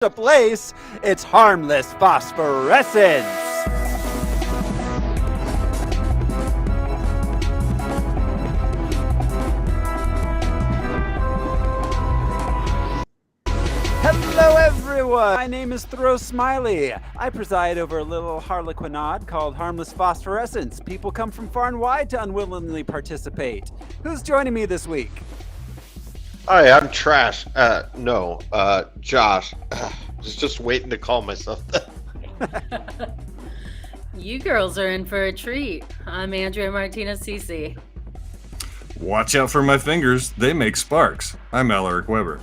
a place. It's Harmless Phosphorescence. Hello everyone! My name is Thor Smiley. I preside over a little harlequinade called Harmless Phosphorescence. People come from far and wide to unwillingly participate. Who's joining me this week? Hi, I'm Trash. Josh. Was just waiting to call myself that. You girls are in for a treat. I'm Andrea Martinez Cece. Watch out for my fingers. They make sparks. I'm Alaric Weber.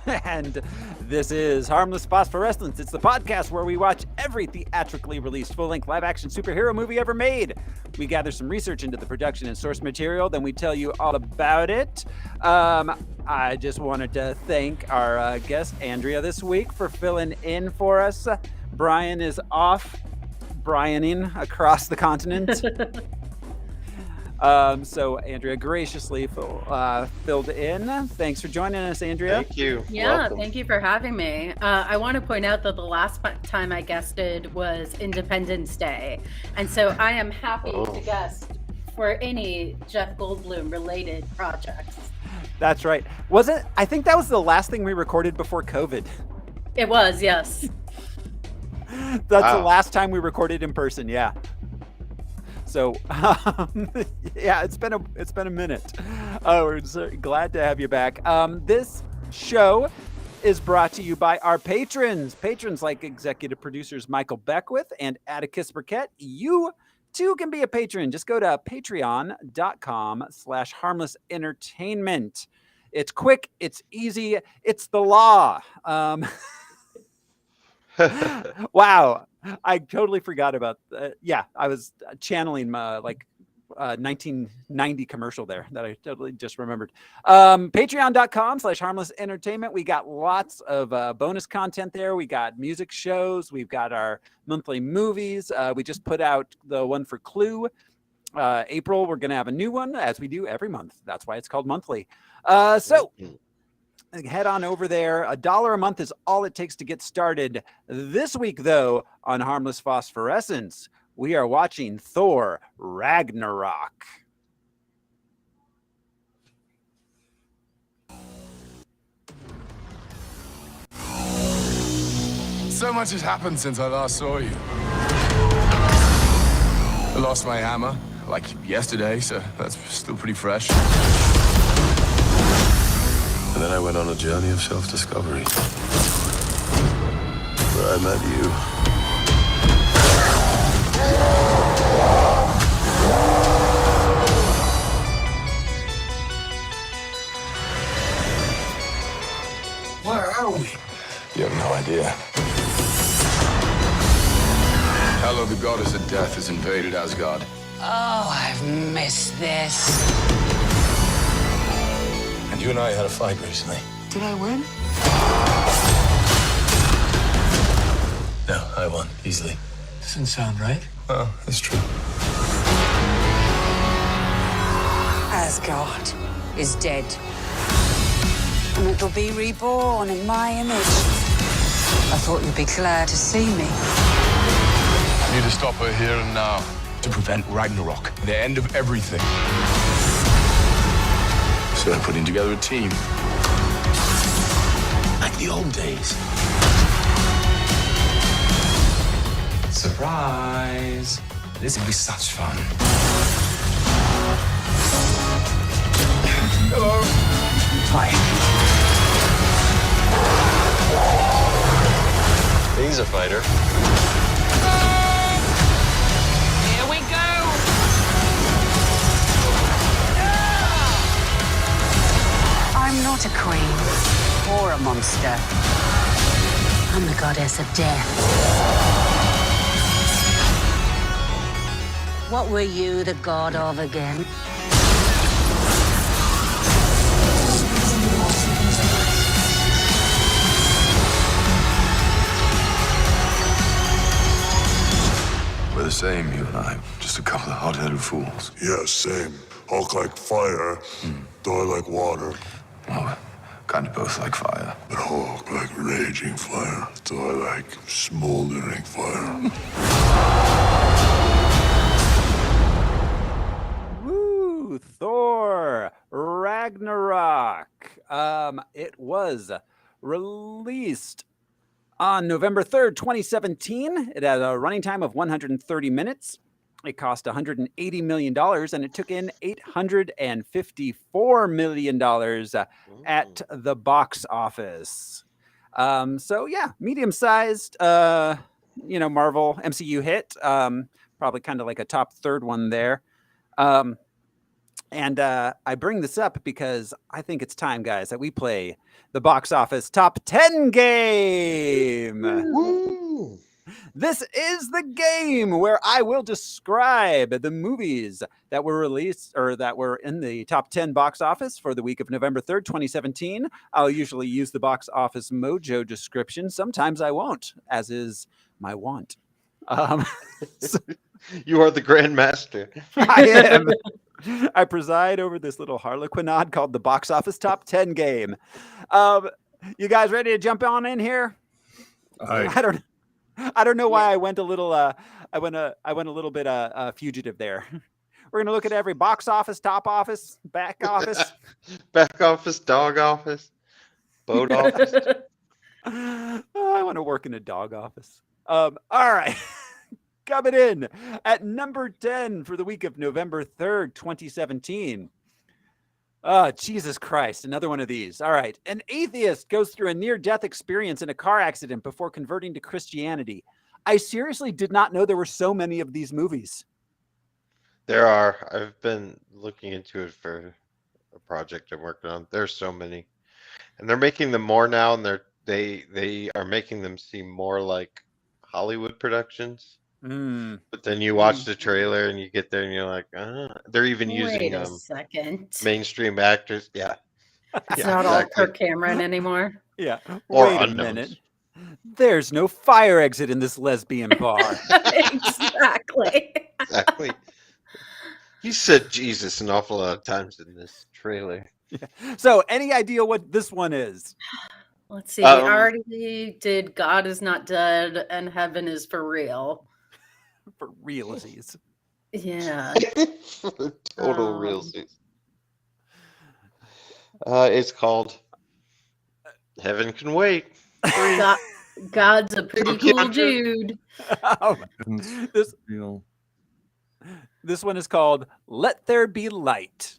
And this is Harmless Phosphorescence. It's the podcast where we watch every theatrically released full-length live-action superhero movie ever made. We gather some research into the production and source material, then we tell you all about it. I just wanted to thank our guest, Andrea, this week for filling in for us. Brian is off Brianing across the continent. So Andrea graciously filled in. Thanks for joining us, Andrea. Thank you. Yeah, Welcome. Thank you for having me. I want to point out that the last time I guested was Independence Day. And so I am happy to guest for any Jeff Goldblum related projects. That's right. Was it? I think that was the last thing we recorded before COVID. It was, yes. That's the last time we recorded in person. Yeah. So, yeah, it's been a minute. We're so glad to have you back. This show is brought to you by our patrons. Patrons like executive producers Michael Beckwith and Atticus Burkett. You too can be a patron. Just go to patreon.com/harmlessentertainment. It's quick. It's easy. It's the law. Wow. I totally forgot about yeah, I was channeling my 1990 commercial there that I totally just remembered. Patreon.com/harmlessentertainment. We got lots of bonus content there. We got music shows. We've got our monthly movies. We just put out the one for Clue. April, we're going to have a new one as we do every month. That's why it's called monthly. So head on over there. $1 a month is all it takes to get started. This week, though, on Harmless Phosphorescence, we are watching Thor Ragnarok. So much has happened since I last saw you. I lost my hammer, like yesterday, so that's still pretty fresh. And then I went on a journey of self-discovery, where I met you. Where are we? You have no idea. Hela, the goddess of death, has invaded Asgard. Oh, I've missed this. And you and I had a fight recently. Did I win? No, I won, easily. Doesn't sound right. Well, it's true. Asgard is dead. And it'll be reborn in my image. I thought you'd be glad to see me. I need to stop her here and now to prevent Ragnarok, the end of everything. So I'm putting together a team. Like the old days. Surprise! This will be such fun. Hello. Hi. He's a fighter. Here we go! I'm not a queen or a monster. I'm the goddess of death. What were you the god of again? We're the same, you and I. Just a couple of hot-headed fools. Yeah, same. Hulk like fire, Thor like water. Well, Kind of both like fire. But Hulk like raging fire, so I like smoldering fire. Woo! Thor Ragnarok. It was released on November 3rd, 2017. It had a running time of 130 minutes. It cost $180 million, and it took in $854 million at the box office. So yeah, medium-sized, Marvel MCU hit. Probably kind of like a top third one there. And I bring this up because I think it's time, guys, that we play the box office top 10 game. Woo! This is the game where I will describe the movies that were released or that were in the top 10 box office for the week of November 3rd, 2017. I'll usually use the box office mojo description. Sometimes I won't, as is my want. So, you are the Grand Master. I am. I preside over this little harlequinade called the box office top 10 game. You guys ready to jump on in here? I don't know why I went a little I went a little bit fugitive there. We're gonna look at every box office, top office, back office, back office, dog office, boat office. I want to work in a dog office. All right. Coming in at number 10 for the week of November 3rd, 2017. Oh, Jesus Christ. Another one of these. All right. An atheist goes through a near-death experience in a car accident before converting to Christianity. I seriously did not know there were so many of these movies. There are. I've been looking into it for a project I'm working on. There's so many. And they're making them more now, and they are making them seem more like Hollywood productions. But then you watch the trailer and you get there and you're like, they're even using mainstream actors. Yeah. It's not all Kirk Cameron anymore. Yeah. Or Wait unknowns. a minute. There's no fire exit in this lesbian bar. Exactly. Exactly. He said Jesus an awful lot of times in this trailer. Yeah. So any idea what this one is? Let's see. I already did God is Not Dead and Heaven is for Real. For realsies. Yeah. Total realsies. It's called Heaven Can Wait. God's a pretty cool dude. This one is called Let There Be Light.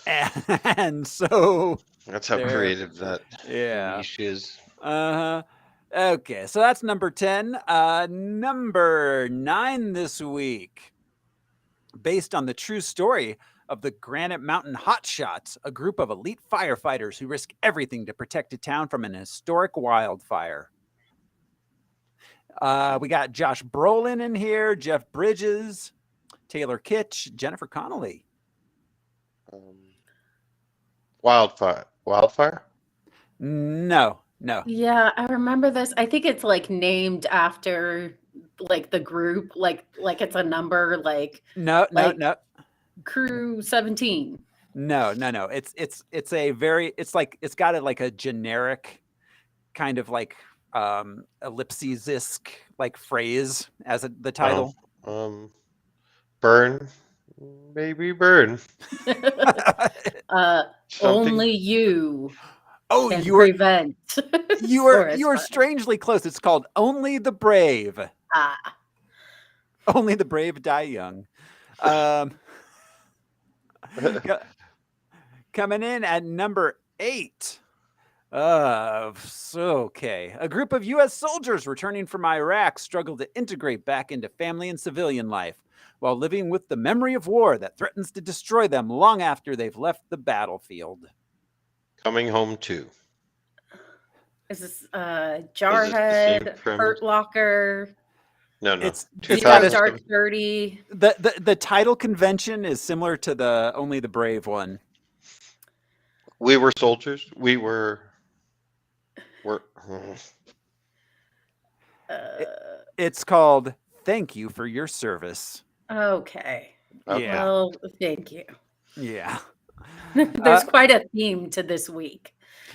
And so that's how creative that niche is. Okay, so that's number 10. Number 9 this week. Based on the true story of the Granite Mountain Hotshots, a group of elite firefighters who risk everything to protect a town from an historic wildfire. We got Josh Brolin in here, Jeff Bridges, Taylor Kitsch, Jennifer Connelly. Wildfire? No. Yeah, I remember this. I think it's like named after like the group, like it's a number, like no. Crew 17. No. It's a very it's got a generic kind of like ellipses-esque like phrase as the title. Burn. Maybe burn. Only you. Oh, can you were prevent. you were strangely close. It's called Only the Brave. Only the Brave Die Young. Coming in at number 8. Okay. A group of U.S. soldiers returning from Iraq struggle to integrate back into family and civilian life while living with the memory of war that threatens to destroy them long after they've left the battlefield. Coming Home 2. Is this Jarhead, Hurt Locker? No. It's Dark 30. The title convention is similar to the Only the Brave one. We were soldiers. It's called Thank You for Your Service. Okay. Yeah. Well, thank you. Yeah. There's quite a theme to this week.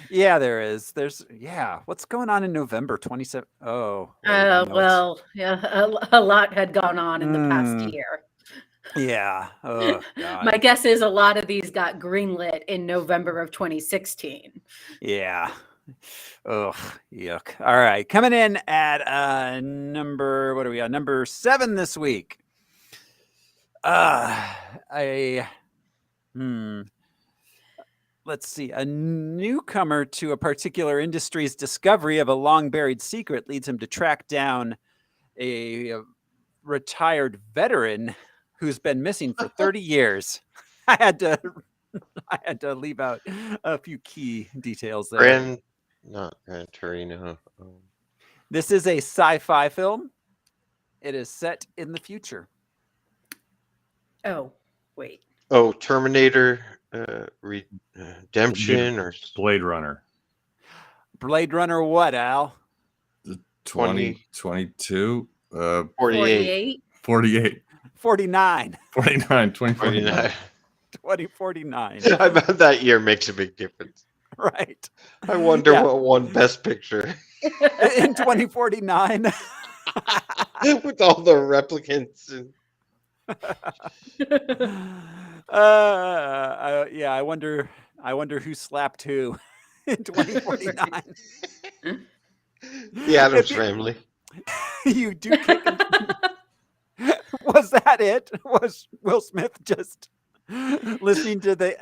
Yeah, there is. What's going on in November 27? Oh, wait, I know Well, yeah, a lot had gone on in the past Mm. year. yeah. Oh, God. My guess is a lot of these got greenlit in November of 2016. Yeah. Ugh, yuck. All right. Coming in at what are we on? Number 7 this week. Let's see. A newcomer to a particular industry's discovery of a long buried secret leads him to track down a retired veteran who's been missing for 30 years. I had to leave out a few key details there. Not Gran Torino. This is a sci-fi film. It is set in the future. Oh, wait. Oh, Terminator, Redemption, or Blade Runner. Blade Runner what, Al? 2022? 48. 48. 49. 49. 2049. 49. 2049. I bet that year makes a big difference. Right. I wonder what won Best Picture. In 2049. With all the replicants. And... yeah, I wonder who slapped who in 2049. The Addams Family. You do kick Was that it? Was Will Smith just listening to the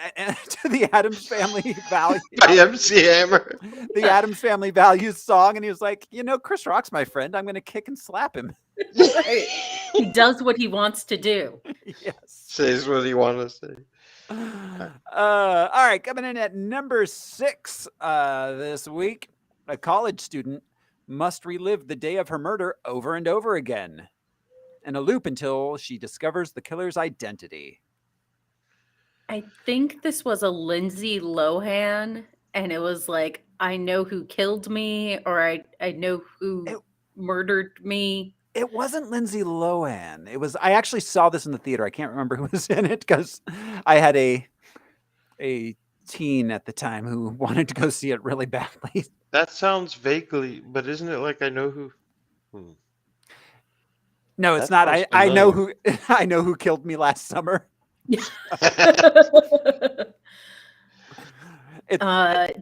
Addams Family Values? By MC Hammer. The Addams Family Values song, and he was like, Chris Rock's my friend. I'm going to kick and slap him. He does what he wants to do. Yes. Says what he wants to say. All right, coming in at number 6 this week, a college student must relive the day of her murder over and over again in a loop until she discovers the killer's identity. I think this was a Lindsay Lohan, and it was like, I know who killed me, or I know who murdered me. It wasn't Lindsay Lohan. It was. I actually saw this in the theater. I can't remember who was in it because I had a teen at the time who wanted to go see it really badly. That sounds vaguely, but isn't it like I know who? No, it's not. I know who. I know who killed me last summer.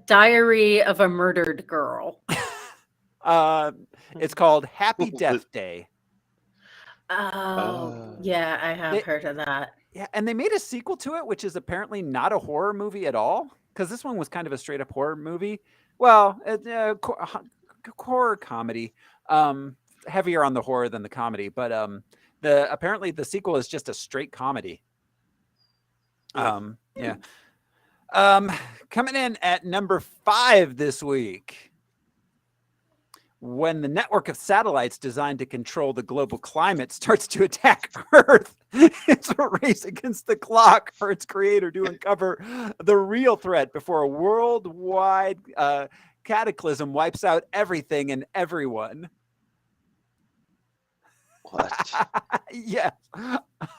Diary of a Murdered Girl. It's called Happy Death Day. Yeah, I have heard of that. Yeah, and they made a sequel to it, which is apparently not a horror movie at all, because this one was kind of a straight up horror movie. Well, horror comedy, heavier on the horror than the comedy, but apparently the sequel is just a straight comedy. Yeah. Coming in at number 5 this week. When the network of satellites designed to control the global climate starts to attack Earth, it's a race against the clock for its creator to uncover the real threat before a worldwide cataclysm wipes out everything and everyone. What? Yes.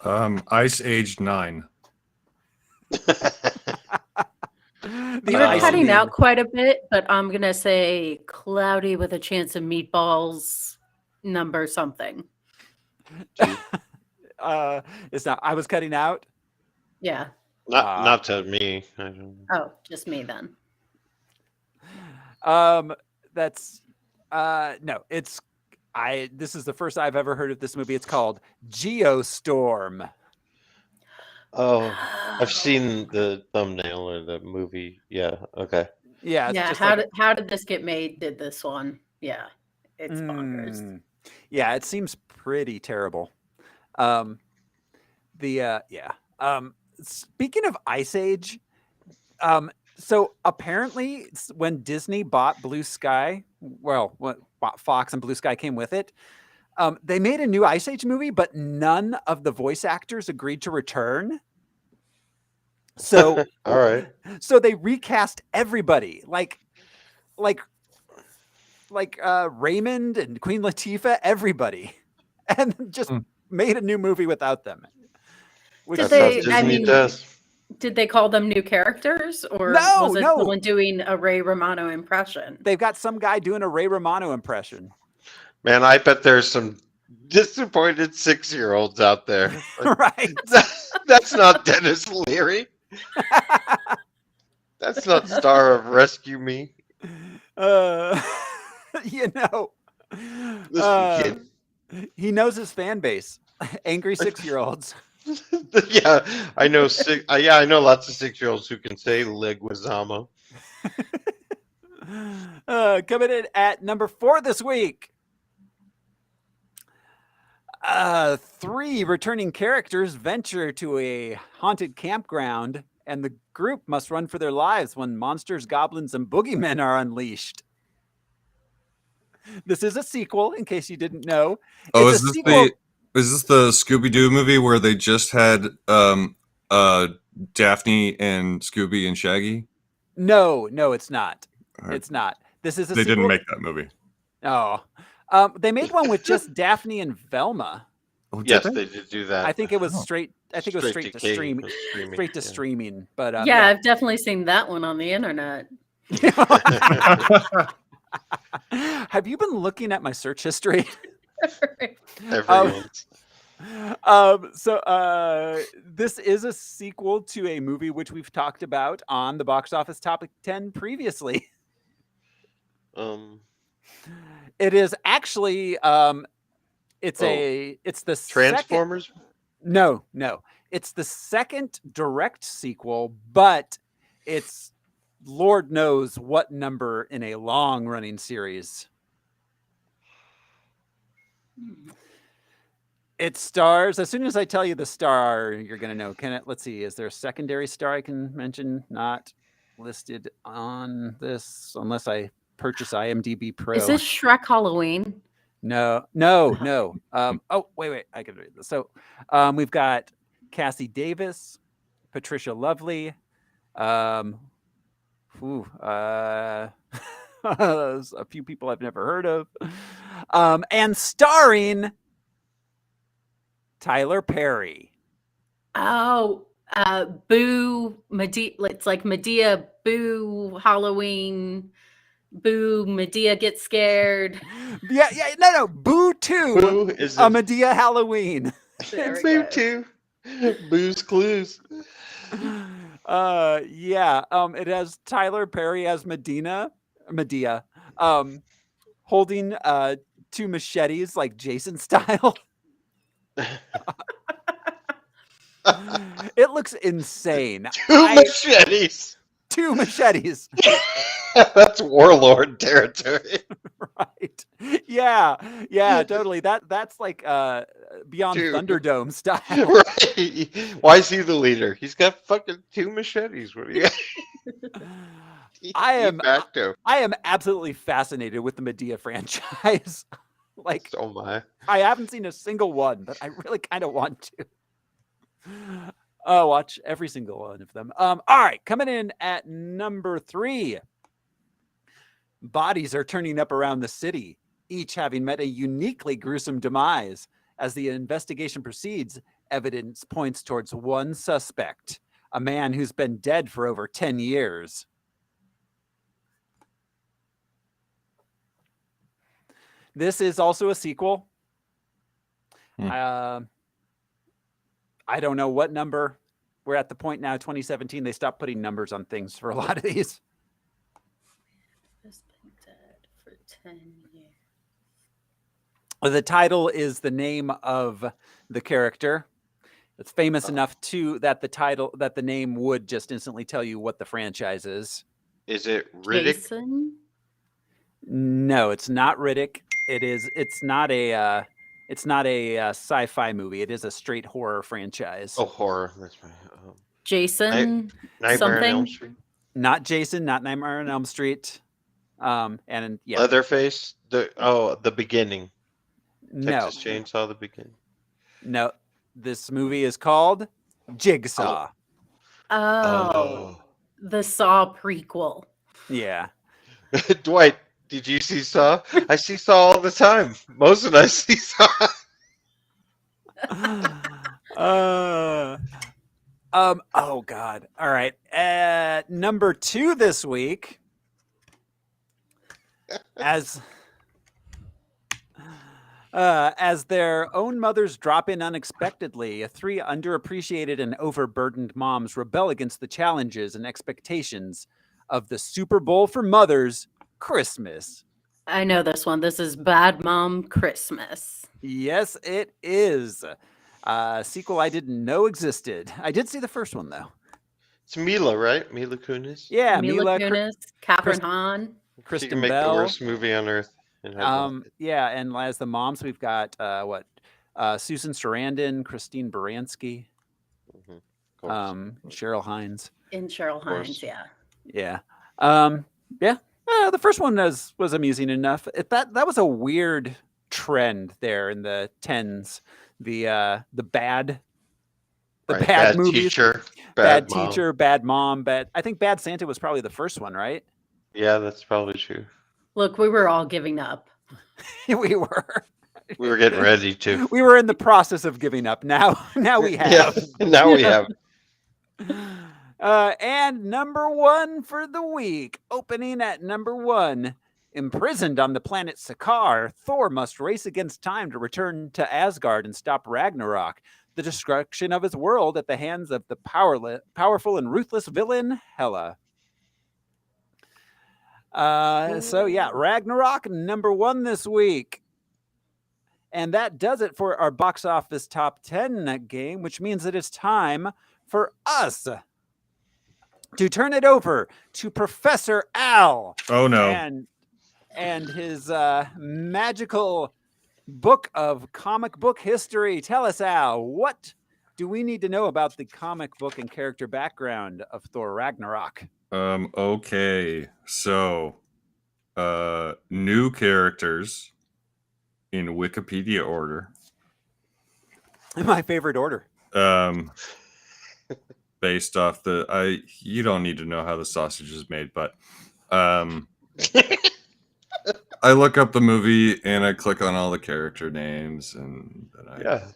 Ice Age 9. You were cutting out quite a bit, but I'm going to say Cloudy with a Chance of Meatballs number something. It's not. I was cutting out. Yeah. Not to me. I don't know. Oh, just me then. That's no. It's This is the first I've ever heard of this movie. It's called Geostorm. Oh, I've seen the thumbnail or the movie. Yeah. Okay. Yeah. Yeah. How did this get made? Did this one? Yeah. It's bonkers. Yeah. It seems pretty terrible. Speaking of Ice Age, so apparently when Disney bought Blue Sky, what Fox and Blue Sky came with it, they made a new Ice Age movie, but none of the voice actors agreed to return. So, all right. So they recast everybody, like Raymond and Queen Latifah, everybody, and just made a new movie without them. That's how Disney does. Did they call them new characters, or No, was it no. someone doing a Ray Romano impression? They've got some guy doing a Ray Romano impression. Man, I bet there's some disappointed 6-year-olds out there. Right. That's not Dennis Leary. That's not star of Rescue Me. You know, Listen, kid. he knows his fan base. Angry 6-year-olds. Yeah, I know. I know lots of 6-year-olds who can say Leguizamo. Coming in at number 4 this week. 3 returning characters venture to a haunted campground, and the group must run for their lives when monsters, goblins, and boogeymen are unleashed. This is a sequel, in case you didn't know. Oh, It's is a this sequel. is this the Scooby-Doo movie where they just had Daphne and Scooby and Shaggy? No, it's not. Alright. It's not. This is a They sequel. didn't make that movie. Oh. They made one with just Daphne and Velma. Oh, did Yes, they? they did do that. I think it was Oh. straight. I think it was straight to streaming. streaming. But Yeah, I've definitely seen that one on the internet. Have you been looking at my search history? Everyone's. This is a sequel to a movie which we've talked about on the box office topic 10 previously. It is actually it's the Transformers. No. It's the second direct sequel, but it's Lord knows what number in a long running series. It stars, as soon as I tell you the star, you're going to know. Let's see, is there a secondary star I can mention? Not listed on this, unless I purchase IMDb Pro. Is this Shrek Halloween? No. Oh, wait, I can read this. So we've got Cassie Davis, Patricia Lovely, a few people I've never heard of, and starring Tyler Perry. Oh, Boo Medea. It's like Medea, Boo Halloween, Boo Medea gets scared. Yeah, no, Boo 2, Boo is a Medea Halloween. There we Boo go. 2. Boo's Clues. It has Tyler Perry as Medea, holding 2 machetes like Jason style. It looks insane. 2 machetes. 2 machetes. That's warlord territory. Right. Yeah, totally. That's like Beyond 2. Thunderdome style. Right. Why is he the leader? He's got fucking 2 machetes. What do you I am got? absolutely fascinated with the Medea franchise. Like, Oh my. I haven't seen a single one, but I really kind of want to. Watch every single one of them. All right, coming in at number 3. Bodies are turning up around the city, each having met a uniquely gruesome demise. As the investigation proceeds, evidence points towards one suspect, a man who's been dead for over 10 years. This is also a sequel. I don't know what number. We're at the point now, 2017, they stopped putting numbers on things for a lot of these. Has been dead for 10 years. The title is the name of the character. It's famous enough too that the name would just instantly tell you what the franchise is. Is it Riddick? Jason? No, it's not Riddick. It's not a sci-fi movie. It is a straight horror franchise. Oh, horror. That's right. Jason? Nightmare on Elm Something? Street. Not Jason, not Nightmare on Elm Street. And yeah, Leatherface. The beginning. no, Texas Chainsaw. The beginning. no. This movie is called Jigsaw. Oh, the Saw prequel. Yeah. Dwight, did you see Saw? I see Saw all the time. Most of us see Saw. Oh God. All right. Number 2 this week, as their own mothers drop in unexpectedly, 3 underappreciated and overburdened moms rebel against the challenges and expectations of the Super Bowl for mothers, Christmas. I know this one. This is Bad Mom Christmas. Yes, it is. Sequel I didn't know existed. I did see the first one though. It's Mila, right? Mila Kunis. Yeah, Mila Mila, Kunis, Catherine Chris- Hahn. She Kristen can make Bell. the worst movie on earth. And have it. Yeah, and as the moms, we've got Susan Sarandon, Christine Baranski, Of course. Cheryl Hines. In Cheryl course. Hines, yeah. Yeah. Yeah. The first one was amusing enough. That was a weird trend there in the 10s. The bad Right, bad movies. teacher, Bad mom. teacher, bad mom, I think Bad Santa was probably the first one, right? Yeah, that's probably true. Look, we were all giving up. We were. We were getting ready to. We were in the process of giving up. Now we have. Yeah, now we have. And number 1 for the week, opening at number 1, imprisoned on the planet Sakaar, Thor must race against time to return to Asgard and stop Ragnarok, the destruction of his world at the hands of the powerful and ruthless villain Hela. So yeah, Ragnarok number 1 this week. And that does it for our box office top 10 game, which means that it's time for us to turn it over to Professor Al. Oh no. And his magical book of comic book history. Tell us, Al, what do we need to know about the comic book and character background of Thor Ragnarok? Okay. So, new characters in Wikipedia order. My favorite order. Based off you don't need to know how the sausage is made, but I look up the movie and I click on all the character names and then Yeah.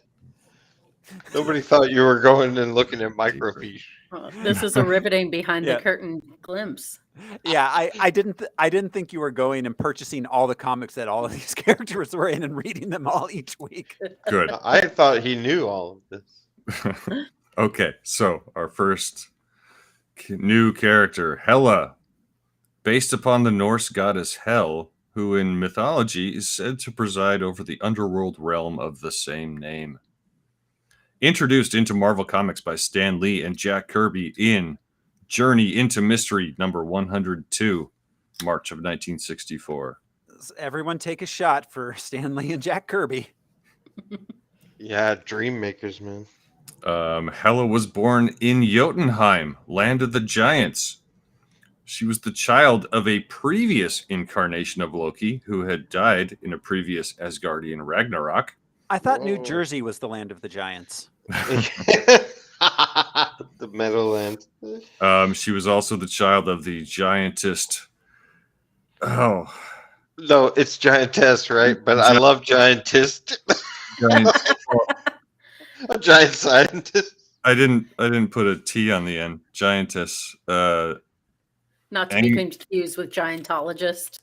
Nobody thought you were going and looking at microfiche. This is a riveting behind Yeah. the curtain glimpse. Yeah, I didn't think you were going and purchasing all the comics that all of these characters were in and reading them all each week. good. I thought he knew all of this. Okay, so our first new character, Hela, based upon the Norse goddess Hel, who in mythology is said to preside over the underworld realm of the same name. Introduced into Marvel Comics by Stan Lee and Jack Kirby in Journey into Mystery number 102, March of 1964. Everyone take a shot for Stan Lee and Jack Kirby. Yeah, dream makers, man. Hela was born in Jotunheim, land of the giants. She was the child of a previous incarnation of Loki who had died in a previous Asgardian Ragnarok. I thought New Whoa. Jersey was the land of the giants. The Meadowlands. She was also the child of the giantess. Oh, No, it's giantess, right? But I love giantist. giant, A giant scientist. I didn't put a T on the end. Giantess. Not to be confused with giantologist.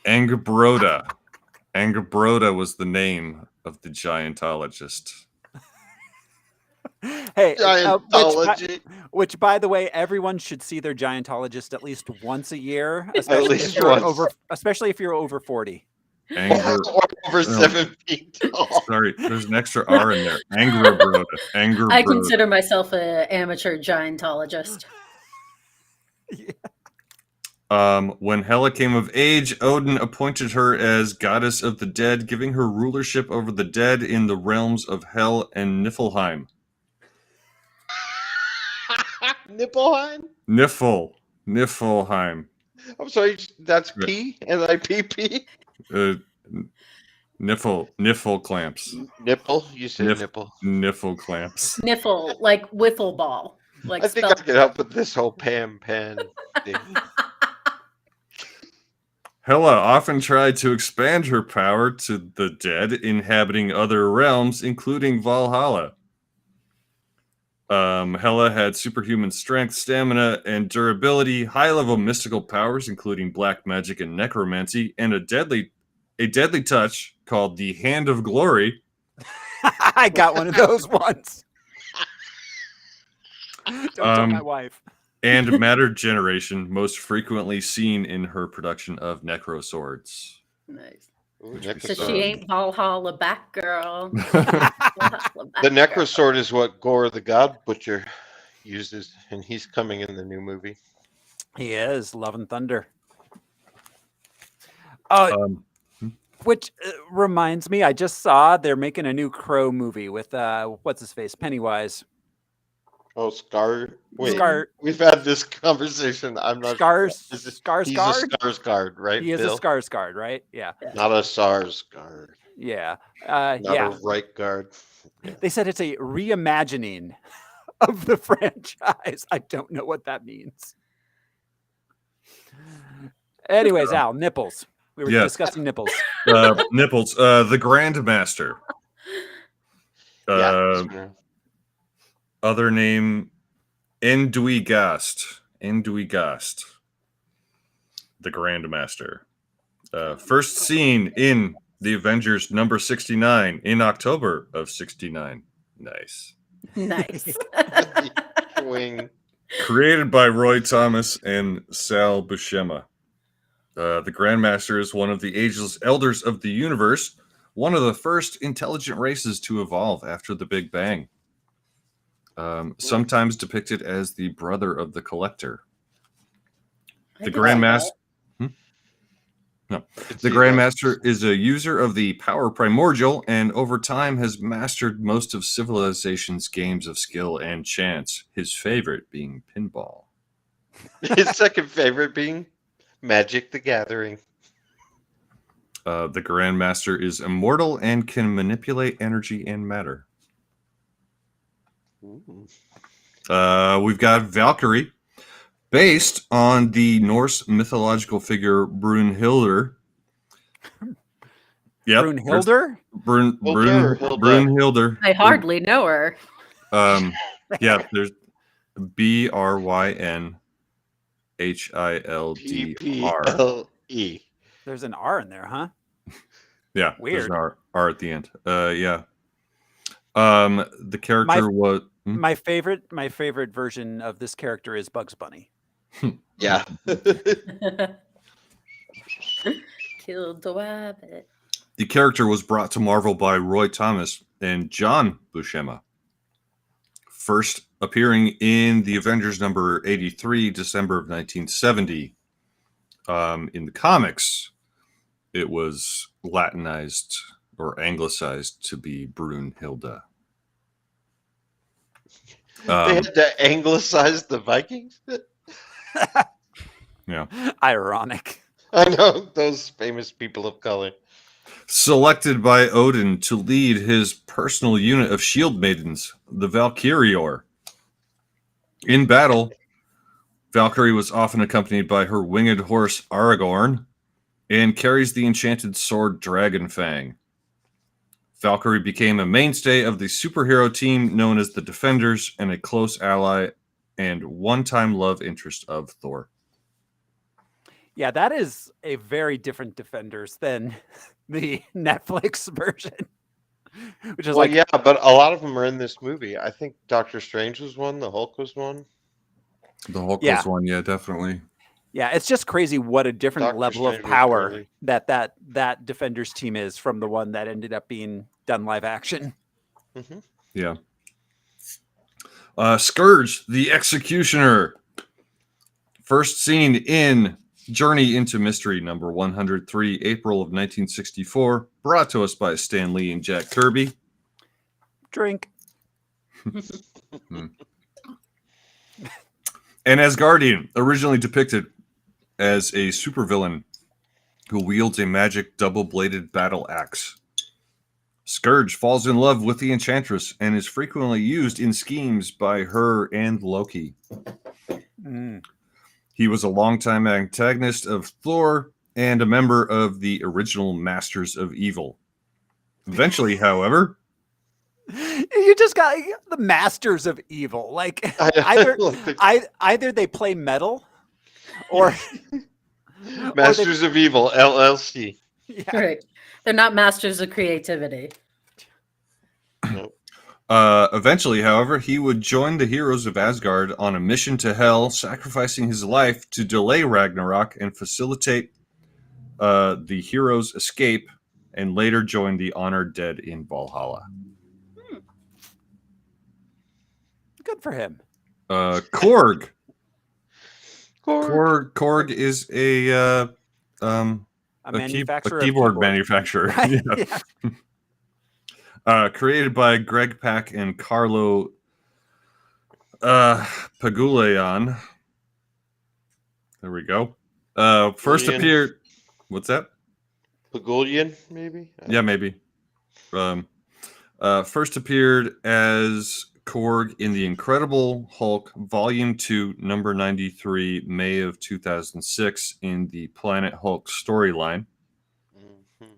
Angerbroda. Angerbroda was the name of the giantologist. Hey, Giantology. which by the way, everyone should see their giantologist at least once a year, least once. especially if you're over 40. Anger. Or over 7 feet tall. Sorry, there's an extra R in there. Angerbroda. Angerbroda. I consider myself an amateur giantologist. When Hela came of age, Odin appointed her as goddess of the dead, giving her rulership over the dead in the realms of Hel and Niflheim. Nipplheim? Niflheim. I'm sorry, that's P? N-I-P-P? Niffle clamps. Nipple? You said nipple. Niffle clamps. Niffle, like wiffle ball. Like I think I could help with this whole Pam Pan thing. Hela often tried to expand her power to the dead, inhabiting other realms, including Valhalla. Hela had superhuman strength, stamina, and durability, high-level mystical powers, including black magic and necromancy, and a deadly touch called the Hand of Glory. I got one of those once. Don't tell my wife. And matter generation, most frequently seen in her production of necro swords. Nice. Ooh, So Necrosword. she ain't Valhalla back girl. The Necrosword is what Gore the God Butcher uses, and he's coming in the new movie. He is Love and Thunder. Which reminds me, I just saw they're making a new Crow movie with what's his face, Pennywise. Oh, Scar. Wait, Scar. we've had this conversation. I'm not Scars. Is it- Skarsgård. He's a Skarsgård, right? He is Bill? a Skarsgård, right? Yeah. Not a Sarsgård. Yeah. Not Yeah. a right guard. They said it's a reimagining of the franchise. I don't know what that means. Anyways, Al, nipples. We were Yes. discussing nipples. Nipples. The Grandmaster. Yeah. Other name, Enduigast. Enduigast. The Grandmaster. First seen in The Avengers number 69 in October of 69. Nice. Nice. Wing. Created by Roy Thomas and Sal Buscema. The Grandmaster is one of the ageless elders of the universe, one of the first intelligent races to evolve after the Big Bang. Sometimes depicted as the brother of the Collector. The Grandmaster. The Grandmaster is a user of the power primordial and over time has mastered most of civilization's games of skill and chance, his favorite being pinball. His second favorite being Magic the Gathering. The Grandmaster is immortal and can manipulate energy and matter. Ooh. We've got Valkyrie, based on the Norse mythological figure Brunhilde. Yep. Brunhilde? Brunhilde. I hardly know her. Yeah, there's BRYNHILDR. PPLE. There's an R in there, huh? Yeah, Weird. there's an R at the end. Yeah. The character was My favorite version of this character is Bugs Bunny. Yeah. Killed the rabbit. the character was brought to Marvel by Roy Thomas and John Buscema. First appearing in the Avengers number 83, December of 1970. In the comics, it was Latinized or anglicized to be Brunhilde. They had to anglicize the Vikings? Yeah. Ironic. I know, those famous people of color. Selected by Odin to lead his personal unit of shield maidens, the Valkyrior. In battle, Valkyrie was often accompanied by her winged horse Aragorn and carries the enchanted sword Dragonfang. Valkyrie became a mainstay of the superhero team known as the Defenders and a close ally and one-time love interest of Thor. Yeah, that is a very different Defenders than the Netflix version. Which is Well, like, yeah, but a lot of them are in this movie. I think Doctor Strange was one, the Hulk was one. The Hulk Yeah. was one, yeah, definitely. yeah, it's just crazy what a different Doctor level of Strange was power early. that Defenders team is from the one that ended up being done live action. Mm-hmm. Yeah. Scourge, the Executioner. First seen in Journey into Mystery, number 103, April of 1964. Brought to us by Stan Lee and Jack Kirby. Drink. An Asgardian, originally depicted as a supervillain who wields a magic double-bladed battle axe. Scourge falls in love with the Enchantress and is frequently used in schemes by her and Loki. Mm. He was a longtime antagonist of Thor and a member of the original Masters of Evil. Eventually, however, You just got the masters of evil. Like either they play metal, or Masters of Evil LLC. yeah. Right. They're not masters of creativity. Nope. Eventually, however, he would join the heroes of Asgard on a mission to Hell, sacrificing his life to delay Ragnarok and facilitate the heroes' escape, and later join the honored dead in Valhalla. Good for him. Korg. Korg is a manufacturer, a keyboard manufacturer. Right? Yeah. Created by Greg Pak and Carlo Pagulayan. There we go. First Pagulian. appeared. What's that? Pagulian, maybe? Yeah, maybe. First appeared as Korg in The Incredible Hulk, Volume 2, number 93, May of 2006, in the Planet Hulk storyline. Mhm.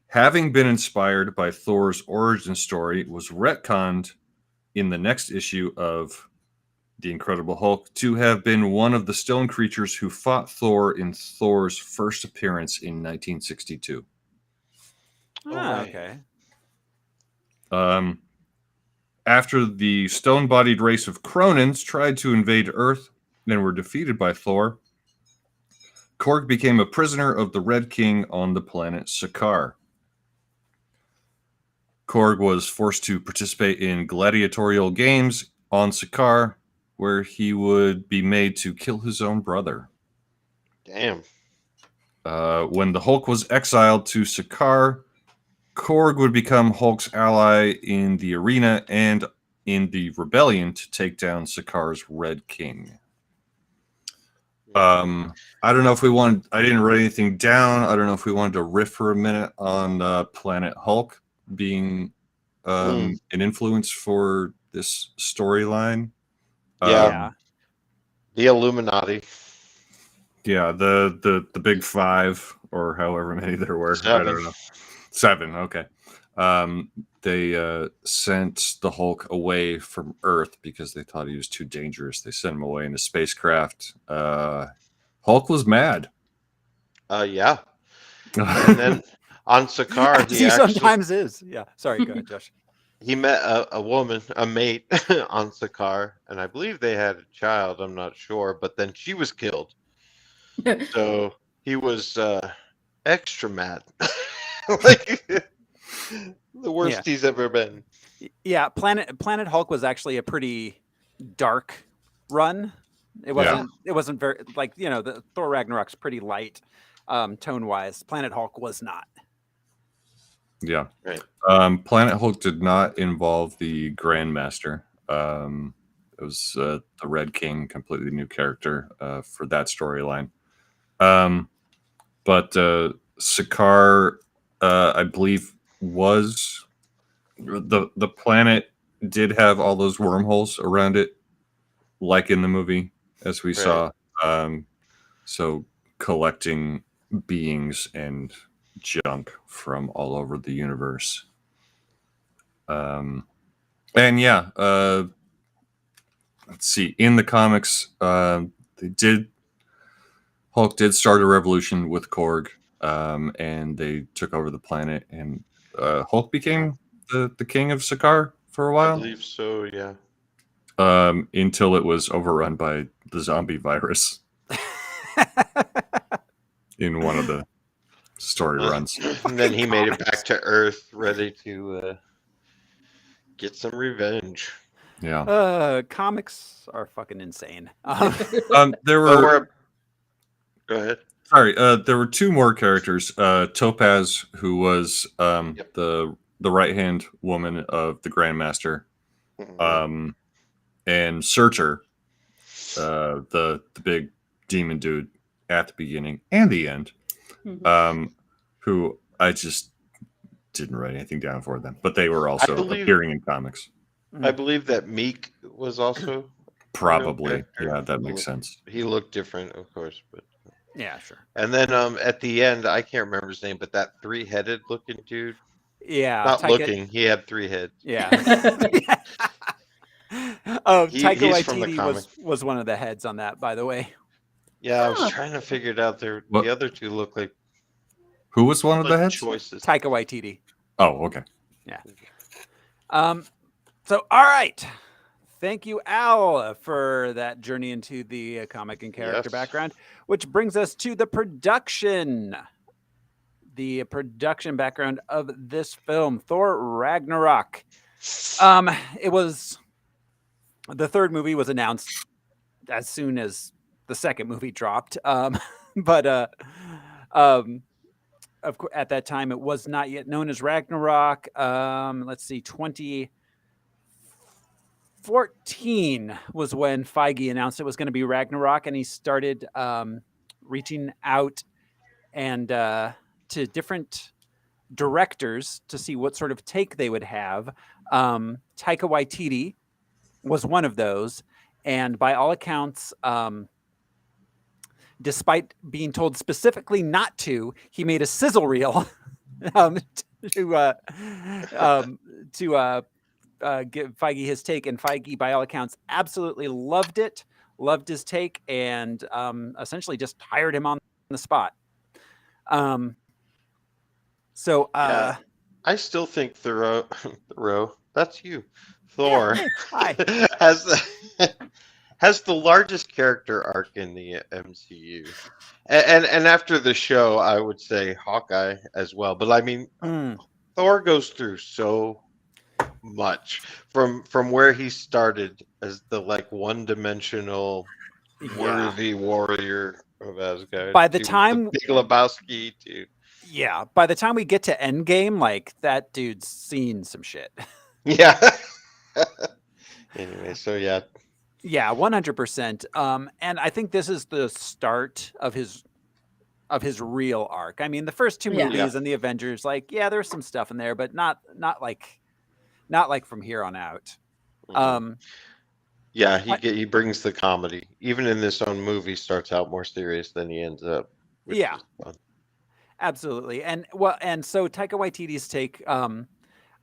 Having been inspired by Thor's origin story, was retconned in the next issue of The Incredible Hulk to have been one of the stone creatures who fought Thor in Thor's first appearance in 1962. Okay. After the stone-bodied race of Cronins tried to invade Earth and were defeated by Thor, Korg became a prisoner of the Red King on the planet Sakaar. Korg was forced to participate in gladiatorial games on Sakaar, where he would be made to kill his own brother. Damn. When the Hulk was exiled to Sakaar, Korg would become Hulk's ally in the arena and in the rebellion to take down Sakaar's Red King. I don't know if we wanted. I didn't write anything down. I don't know if we wanted to riff for a minute on Planet Hulk being an influence for this storyline. Yeah. The Illuminati. Yeah, the big five, or however many there were. 7. I don't know. 7, okay. They sent the Hulk away from Earth because they thought he was too dangerous. They sent him away in a spacecraft. Hulk was mad. Yeah. And then on Sakaar, As he sometimes is. Yeah. Sorry, go ahead, Josh. he met a woman, a mate on Sakaar, and I believe they had a child. I'm not sure, but then she was killed. So he was extra mad. Like the worst he's ever been. Yeah, Planet Hulk was actually a pretty dark run. It wasn't very, like, the Thor Ragnarok's pretty light tone wise. Planet Hulk was not. Yeah. Right. Planet Hulk did not involve the Grandmaster. It was the Red King, completely new character for that storyline. But Sakaar, I believe, was the planet did have all those wormholes around it, like in the movie, as we saw. So collecting beings and junk from all over the universe. And yeah, let's see. In the comics, Hulk did start a revolution with Korg, and they took over the planet, and Hulk became the king of Sakaar for a while. I believe so, yeah. Until it was overrun by the zombie virus in one of the story runs. And then he made it back to Earth, ready to get some revenge. Yeah. Comics are fucking insane. There were. Go ahead. Sorry, there were 2 more characters. Topaz, who was the right-hand woman of the Grandmaster, and Searcher, the big demon dude at the beginning and the end, who I just didn't write anything down for them, but they were also appearing in comics. I believe that Meek was also probably. Yeah, that makes sense. He looked different, of course, but yeah, sure. and then at the end, I can't remember his name, but that 3-headed looking dude. Yeah, Not Taika. looking. He had 3 heads. Yeah. Taika He's from the Waititi comic. was one of the heads on that, by the way. Yeah, I was Huh. trying to figure it out. There, What? the other 2 look Who was one of the like heads? choices. Taika Waititi. Oh, okay. So, all right. Thank you, Al, for that journey into the comic and character Yes. background, which brings us to the production. The production background of this film, Thor Ragnarok. It was the third movie was announced as soon as the second movie dropped. But at that time, it was not yet known as Ragnarok. Let's see, 2014 was when Feige announced it was going to be Ragnarok, and he started reaching out and to different directors to see what sort of take they would have. Taika Waititi was one of those, and by all accounts, despite being told specifically not to, he made a sizzle reel to give Feige his take, and Feige, by all accounts, absolutely loved it, loved his take, and essentially just hired him on the spot. Yeah. I still think Thor, that's you, Thor, hey, hi. has the largest character arc in the MCU, and after the show, I would say Hawkeye as well. But I mean, Thor goes through so much from where he started as the like one-dimensional worthy warrior of Asgard. By the to time the Big Lebowski to by the time we get to Endgame, like that dude's seen some shit. yeah. Anyway, so yeah. Yeah, 100%. And I think this is the start of his real arc. I mean, the first 2 movies and the Avengers, like, yeah, there's some stuff in there, but not like from here on out. Yeah, he brings the comedy. Even in this own movie, starts out more serious than he ends up. Which is fun. Absolutely. And so Taika Waititi's take,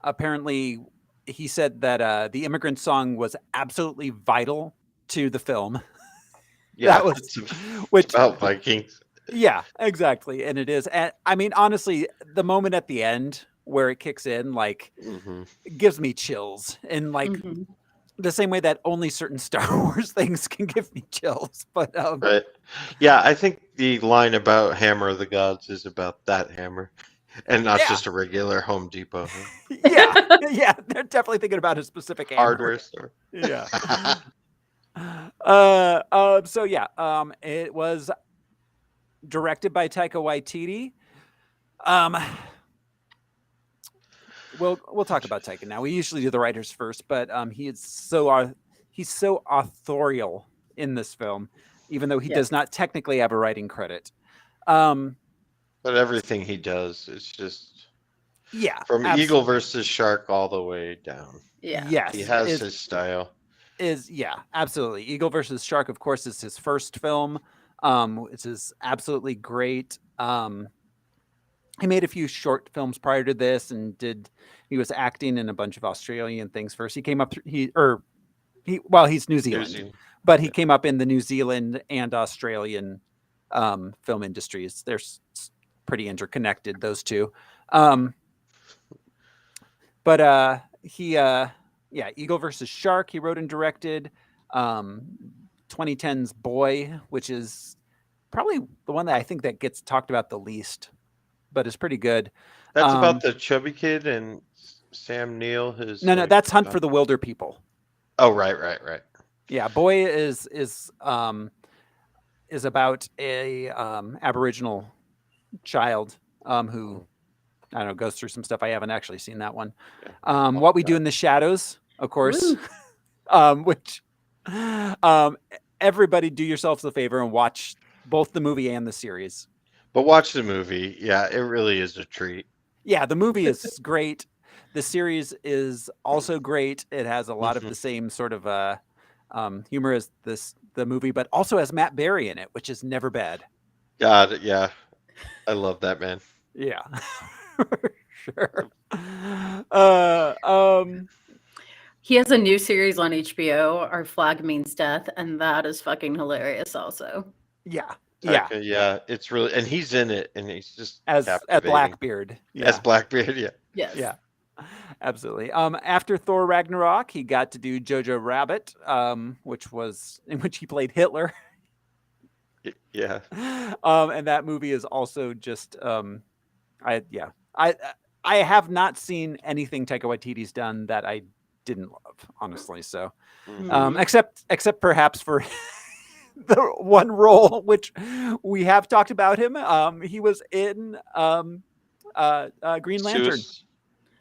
apparently he said that the Immigrant Song was absolutely vital to the film. Yeah, that was it's about Vikings. Yeah, exactly. And it is. And I mean, honestly, the moment at the end where it kicks in, like, it gives me chills. And like the same way that only certain Star Wars things can give me chills. But right. Yeah, I think the line about Hammer of the Gods is about that hammer. And not just a regular Home Depot. Yeah, they're definitely thinking about a specific hardware store. Yeah. So yeah, it was directed by Taika Waititi. We'll talk about Taika now. We usually do the writers first, but he's so authorial in this film, even though he does not technically have a writing credit. But everything he does is just from absolutely. Eagle versus Shark all the way down. Yes, he has his style. Absolutely. Eagle versus Shark, of course, is his first film. It is absolutely great. He made a few short films prior to this, and he was acting in a bunch of Australian things first. He came up he's New Zealand, but he came up in the New Zealand and Australian film industries. They're pretty interconnected, those two. But Eagle versus Shark, he wrote and directed. 2010's Boy, which is probably the one that I think that gets talked about the least, but it's pretty good. That's about the chubby kid and Sam Neill. No, that's Hunt for the Wilder People. Oh, right. Yeah, Boy is about a Aboriginal child who I don't know, goes through some stuff. I haven't actually seen that one. What We Do in the Shadows, of course. Which everybody do yourselves a favor and watch both the movie and the series. But watch the movie. Yeah, it really is a treat. Yeah, the movie is great. The series is also great. It has a lot of the same sort of humor as the movie, but also has Matt Berry in it, which is never bad. God, yeah. I love that man. Yeah. Sure. He has a new series on HBO, Our Flag Means Death, and that is fucking hilarious also. Yeah. Taika, yeah, it's really, and he's in it, and he's just As captivating. Blackbeard. Yeah. As Blackbeard, yeah. Yes. Yeah. Absolutely. After Thor Ragnarok, he got to do Jojo Rabbit, which was in which he played Hitler. Yeah. And that movie is also just I have not seen anything Taika Waititi's done that I didn't love, honestly. So except perhaps for the one role which we have talked about him. He was in Green Lantern.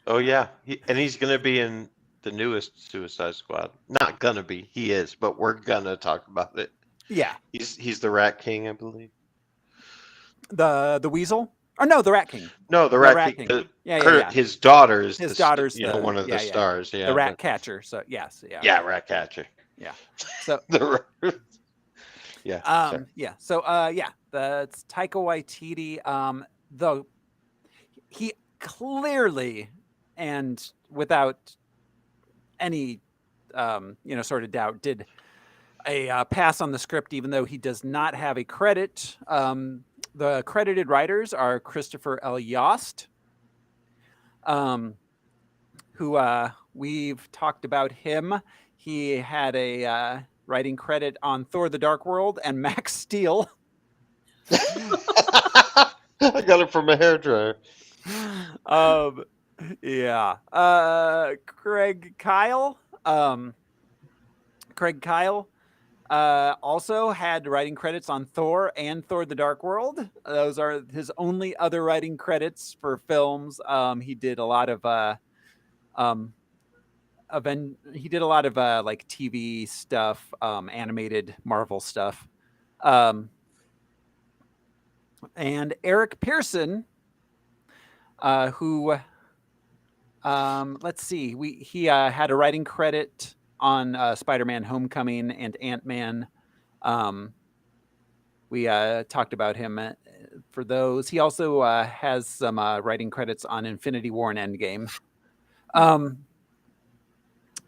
Oh yeah, and he's gonna be in the newest Suicide Squad. Not gonna be, he is, but we're gonna talk about it. Yeah. He's the Rat King, I believe. The Weasel? Or no, the Rat King. No, the Rat King. Yeah. His daughter is His daughter's one of the stars. Yeah, the Rat Catcher. So yes, yeah. Yeah, Rat Catcher. Yeah. So yeah. So that's Taika Waititi. Though he clearly and without any sort of doubt did a pass on the script, even though he does not have a credit. The credited writers are Christopher L. Yost, who we've talked about him. He had a writing credit on Thor: The Dark World and Max Steel. I got it from a hairdryer. Craig Kyle. Craig Kyle also had writing credits on Thor and Thor: The Dark World. Those are his only other writing credits for films. He did a lot of like TV stuff, animated Marvel stuff. And Eric Pearson, who let's see, he had a writing credit on Spider-Man: Homecoming and Ant-Man. We talked about him for those. He also has some writing credits on Infinity War and Endgame.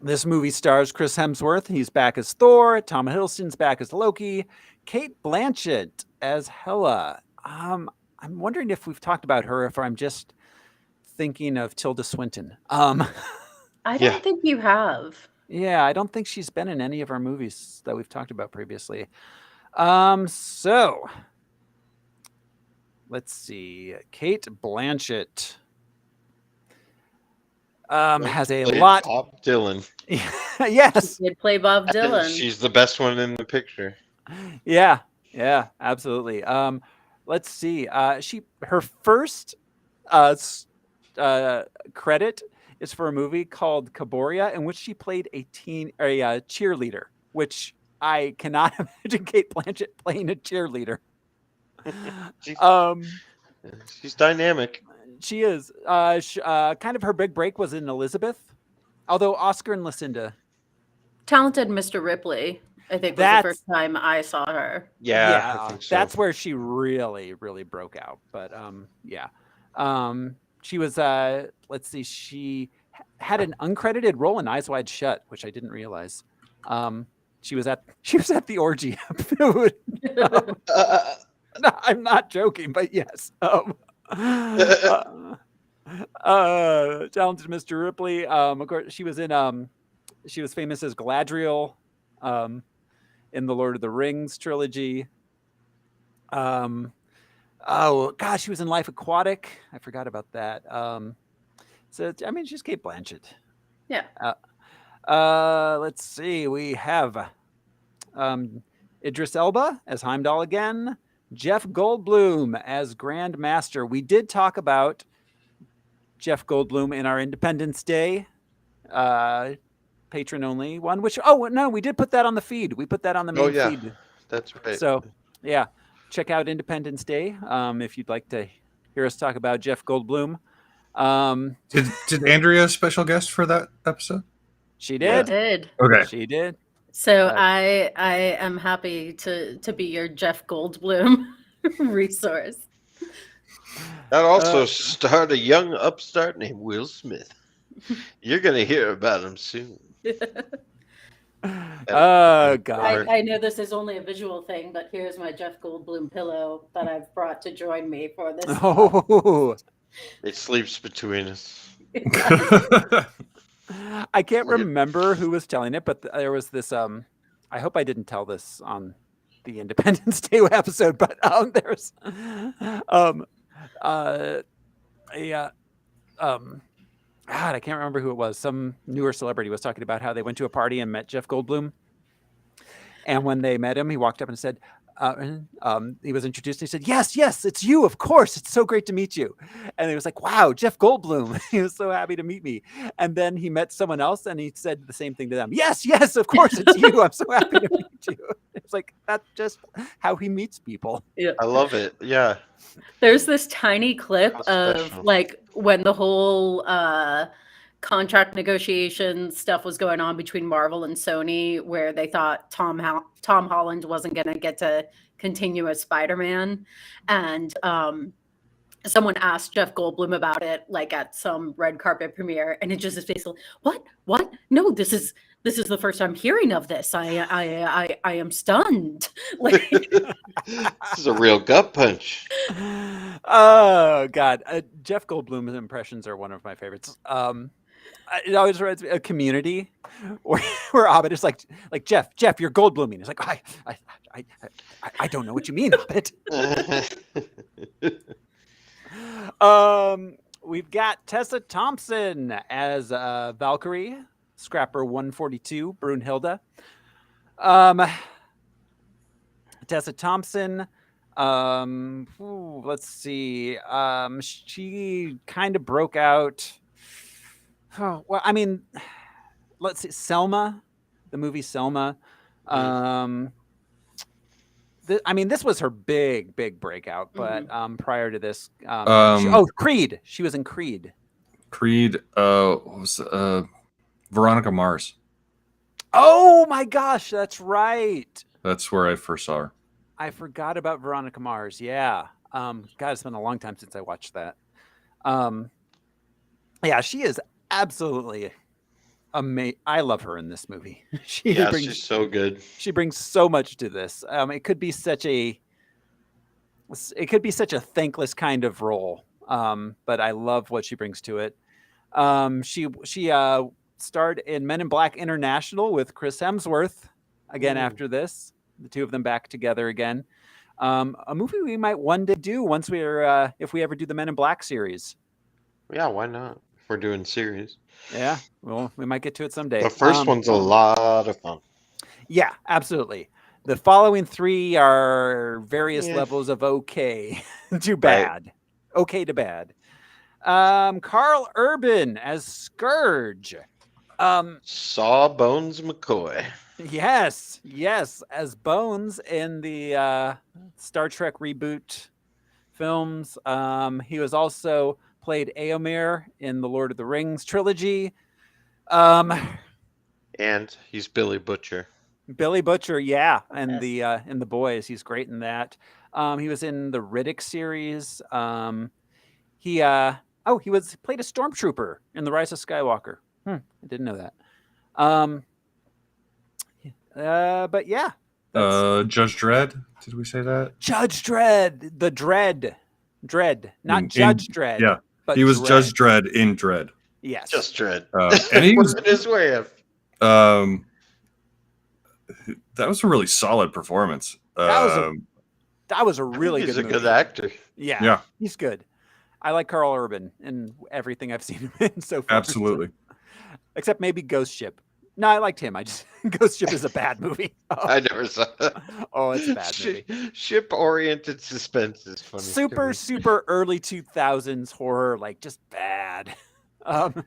This movie stars Chris Hemsworth. He's back as Thor. Tom Hiddleston's back as Loki. Cate Blanchett as Hela. I'm wondering if we've talked about her, if I'm just thinking of Tilda Swinton. I don't think you have. Yeah, I don't think she's been in any of our movies that we've talked about previously. So let's see. Cate Blanchett has a lot. Bob Dylan. Yes. She did play Bob Dylan. She's the best one in the picture. Yeah, absolutely. Let's see. Her first credit is for a movie called Caboria, in which she played a cheerleader, which I cannot imagine Cate Blanchett playing a cheerleader. She's dynamic. She is. Kind of her big break was in Elizabeth, although Oscar and Lucinda. Talented Mr. Ripley, I think, was the first time I saw her. Yeah, I think so. That's where she really, really broke out. But she was. Let's see. She had an uncredited role in Eyes Wide Shut, which I didn't realize. She was at the orgy. No, I'm not joking, but yes. Talented Mr. Ripley. Of course, she was in. She was famous as Galadriel, in the Lord of the Rings trilogy. Oh gosh, she was in Life Aquatic. I forgot about that. So I mean, she's Cate Blanchett. Yeah. Let's see. We have Idris Elba as Heimdall again. Jeff Goldblum as Grand Master. We did talk about Jeff Goldblum in our Independence Day patron only one, which we did put that on the feed. We put that on the main feed. That's right. So yeah, check out Independence Day if you'd like to hear us talk about Jeff Goldblum. Did Andrea special guest for that episode? She did. I did. Okay. She did. So I am happy to be your Jeff Goldblum resource. That also starred a young upstart named Will Smith. You're gonna hear about him soon. Oh God. I know this is only a visual thing, but here's my Jeff Goldblum pillow that I've brought to join me for this. Oh, It sleeps between us. I can't remember who was telling it, but there was this. I hope I didn't tell this on the Independence Day episode, but there's a God, I can't remember who it was. Some newer celebrity was talking about how they went to a party and met Jeff Goldblum. And when they met him, he walked up and said, he was introduced. And he said, yes, it's you. Of course. It's so great to meet you. And he was like, wow, Jeff Goldblum. He was so happy to meet me. And then he met someone else and he said the same thing to them. Yes, of course it's you. I'm so happy to meet you. It's like, that's just how he meets people. Yeah. I love it. Yeah. There's this tiny clip How of special. like when the whole contract negotiation stuff was going on between Marvel and Sony, where they thought Tom Holland wasn't going to get to continue as Spider-Man, and someone asked Jeff Goldblum about it, like at some red carpet premiere, and it just is basically, what? No, this is the first I'm hearing of this. I am stunned. Like, This is a real gut punch. Oh God, Jeff Goldblum's impressions are one of my favorites. It always reminds me of Community, where Abed is like Jeff, you're Goldbluming. It's like I don't know what you mean, Abed. We've got Tessa Thompson as Valkyrie, Scrapper 142, Brunhilde. Tessa Thompson. Let's see. She kind of broke out. Oh, well, I mean, let's see. Selma, the movie Selma. This was her big breakout. But prior to this, Creed. She was in Creed. Creed. What was Veronica Mars? Oh my gosh, that's right. That's where I first saw her. I forgot about Veronica Mars. Yeah. God, it's been a long time since I watched that. Yeah, she is absolutely amazing. I love her in this movie. She's so good. She brings so much to this. It could be such a thankless kind of role. But I love what she brings to it. She starred in Men in Black International with Chris Hemsworth again after this. The two of them back together again. A movie we might one day do once if we ever do the Men in Black series. Yeah, why not? If we're doing series. Yeah, well, we might get to it someday. The first one's a lot of fun. Yeah, absolutely. The following three are various levels of okay to bad. Right. Okay to bad. Carl Urban as Scourge. Sawbones McCoy. Yes, as Bones in the Star Trek reboot films. He was also played Éomer in the Lord of the Rings trilogy. And he's Billy Butcher. Billy Butcher, yeah, and in the Boys, he's great in that. He was in the Riddick series. He played a stormtrooper in The Rise of Skywalker. I didn't know that. But yeah. Judge Dredd. Did we say that? Judge Dredd, the Dredd, not Judge Dredd. Yeah, but he was Dredd. Judge Dredd in Dredd. Yes, just Dredd. And he was in his way of. That was a really solid performance. That was a really good. He's a movie. good actor. Yeah, he's good. I like Carl Urban in everything I've seen him in so far. Absolutely. Except maybe Ghost Ship. No, I liked him. Ghost Ship is a bad movie. I never saw it. Oh, it's a bad movie. Ship-oriented suspense is funny. Super early 2000s horror, like just bad. Mark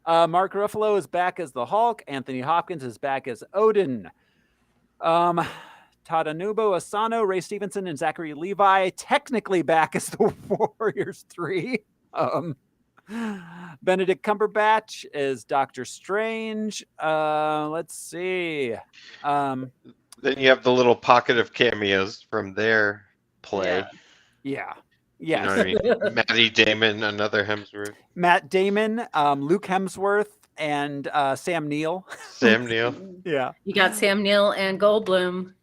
Ruffalo is back as the Hulk. Anthony Hopkins is back as Odin. Tadanubo Asano, Ray Stevenson, and Zachary Levi technically back as the Warriors 3. Benedict Cumberbatch is Doctor Strange. Let's see. Then you have the little pocket of cameos from their play. Yeah. Yes. You know what I mean? Matty Damon, another Hemsworth. Matt Damon, Luke Hemsworth, and Sam Neill. Sam Neill. Yeah. You got Sam Neill and Goldblum.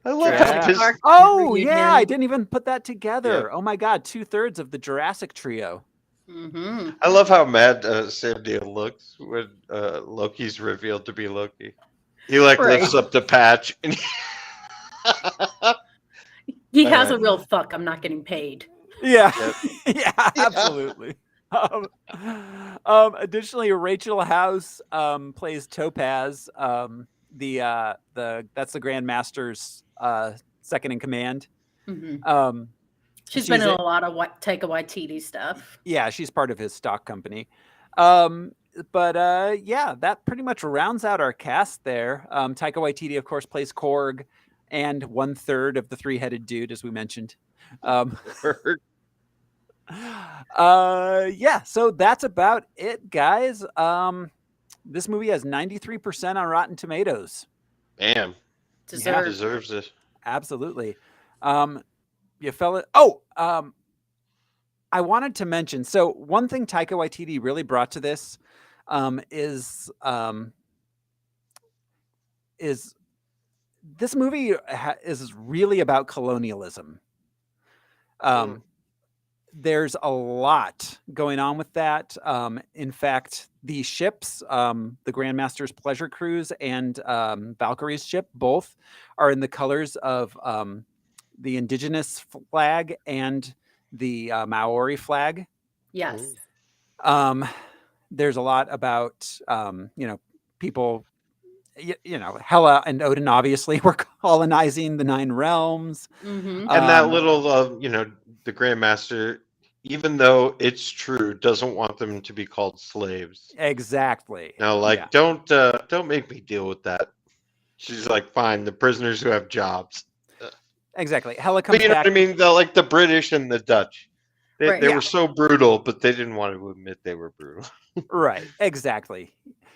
I love how Yeah. pissed. Oh, Reunion. yeah. I didn't even put that together. Yeah. Oh, my God. 2/3 of the Jurassic trio. Mm-hmm. I love how mad Sam Neill looks when Loki's revealed to be Loki. He like lifts Right. up the patch and He has a real fuck. I'm not getting paid. Yeah. Yep. Yeah, absolutely. Additionally, Rachel House plays Topaz. That's the Grandmaster's second in command. Mm-hmm. She's been in a lot of Taika Waititi stuff. Yeah, she's part of his stock company. But yeah, that pretty much rounds out our cast there. Taika Waititi, of course, plays Korg and 1/3 of the three-headed dude, as we mentioned. Yeah, so that's about it, guys. This movie has 93% on Rotten Tomatoes. Bam. Deserved. Deserves it. Absolutely. You fella. I wanted to mention. So one thing Taika Waititi really brought to this is this movie is really about colonialism. There's a lot going on with that. In fact, the ships, the Grandmaster's Pleasure Cruise and Valkyrie's ship, both are in the colors of the indigenous flag and the Maori flag. Yes. There's a lot about, people, Hela and Odin obviously were colonizing the Nine Realms. Mm-hmm. And that little, the Grandmaster, even though it's true, doesn't want them to be called slaves. Exactly. No, Yeah. don't make me deal with that. She's like, fine, the prisoners who have jobs. Exactly. Hela comes But you know back. what I mean? The British and the Dutch. They Right. were so brutal, but they didn't want to admit they were brutal. Right. Exactly.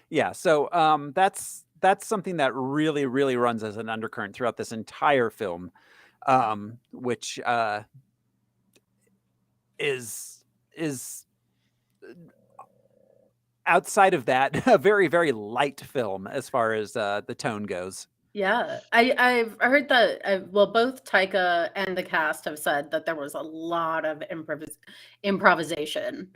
Yeah. So that's something that really, really runs as an undercurrent throughout this entire film, which is outside of that a very, very light film as far as the tone goes. Yeah, I've heard that. Both Taika and the cast have said that there was a lot of improvisation,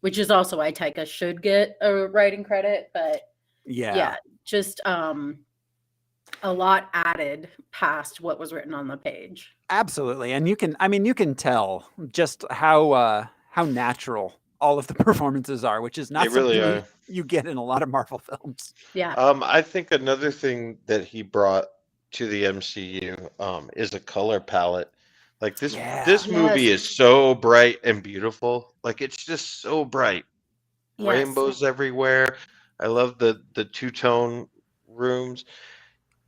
which is also why Taika should get a writing credit. But yeah, just a lot added past what was written on the page. Absolutely, and you can tell just how natural all of the performances are, which is not They really something are. you get in a lot of Marvel films. Yeah. I think another thing that he brought to the MCU is a color palette. Like this movie is so bright and beautiful. Like it's just so bright. Yes. Rainbows everywhere. I love the two-tone rooms.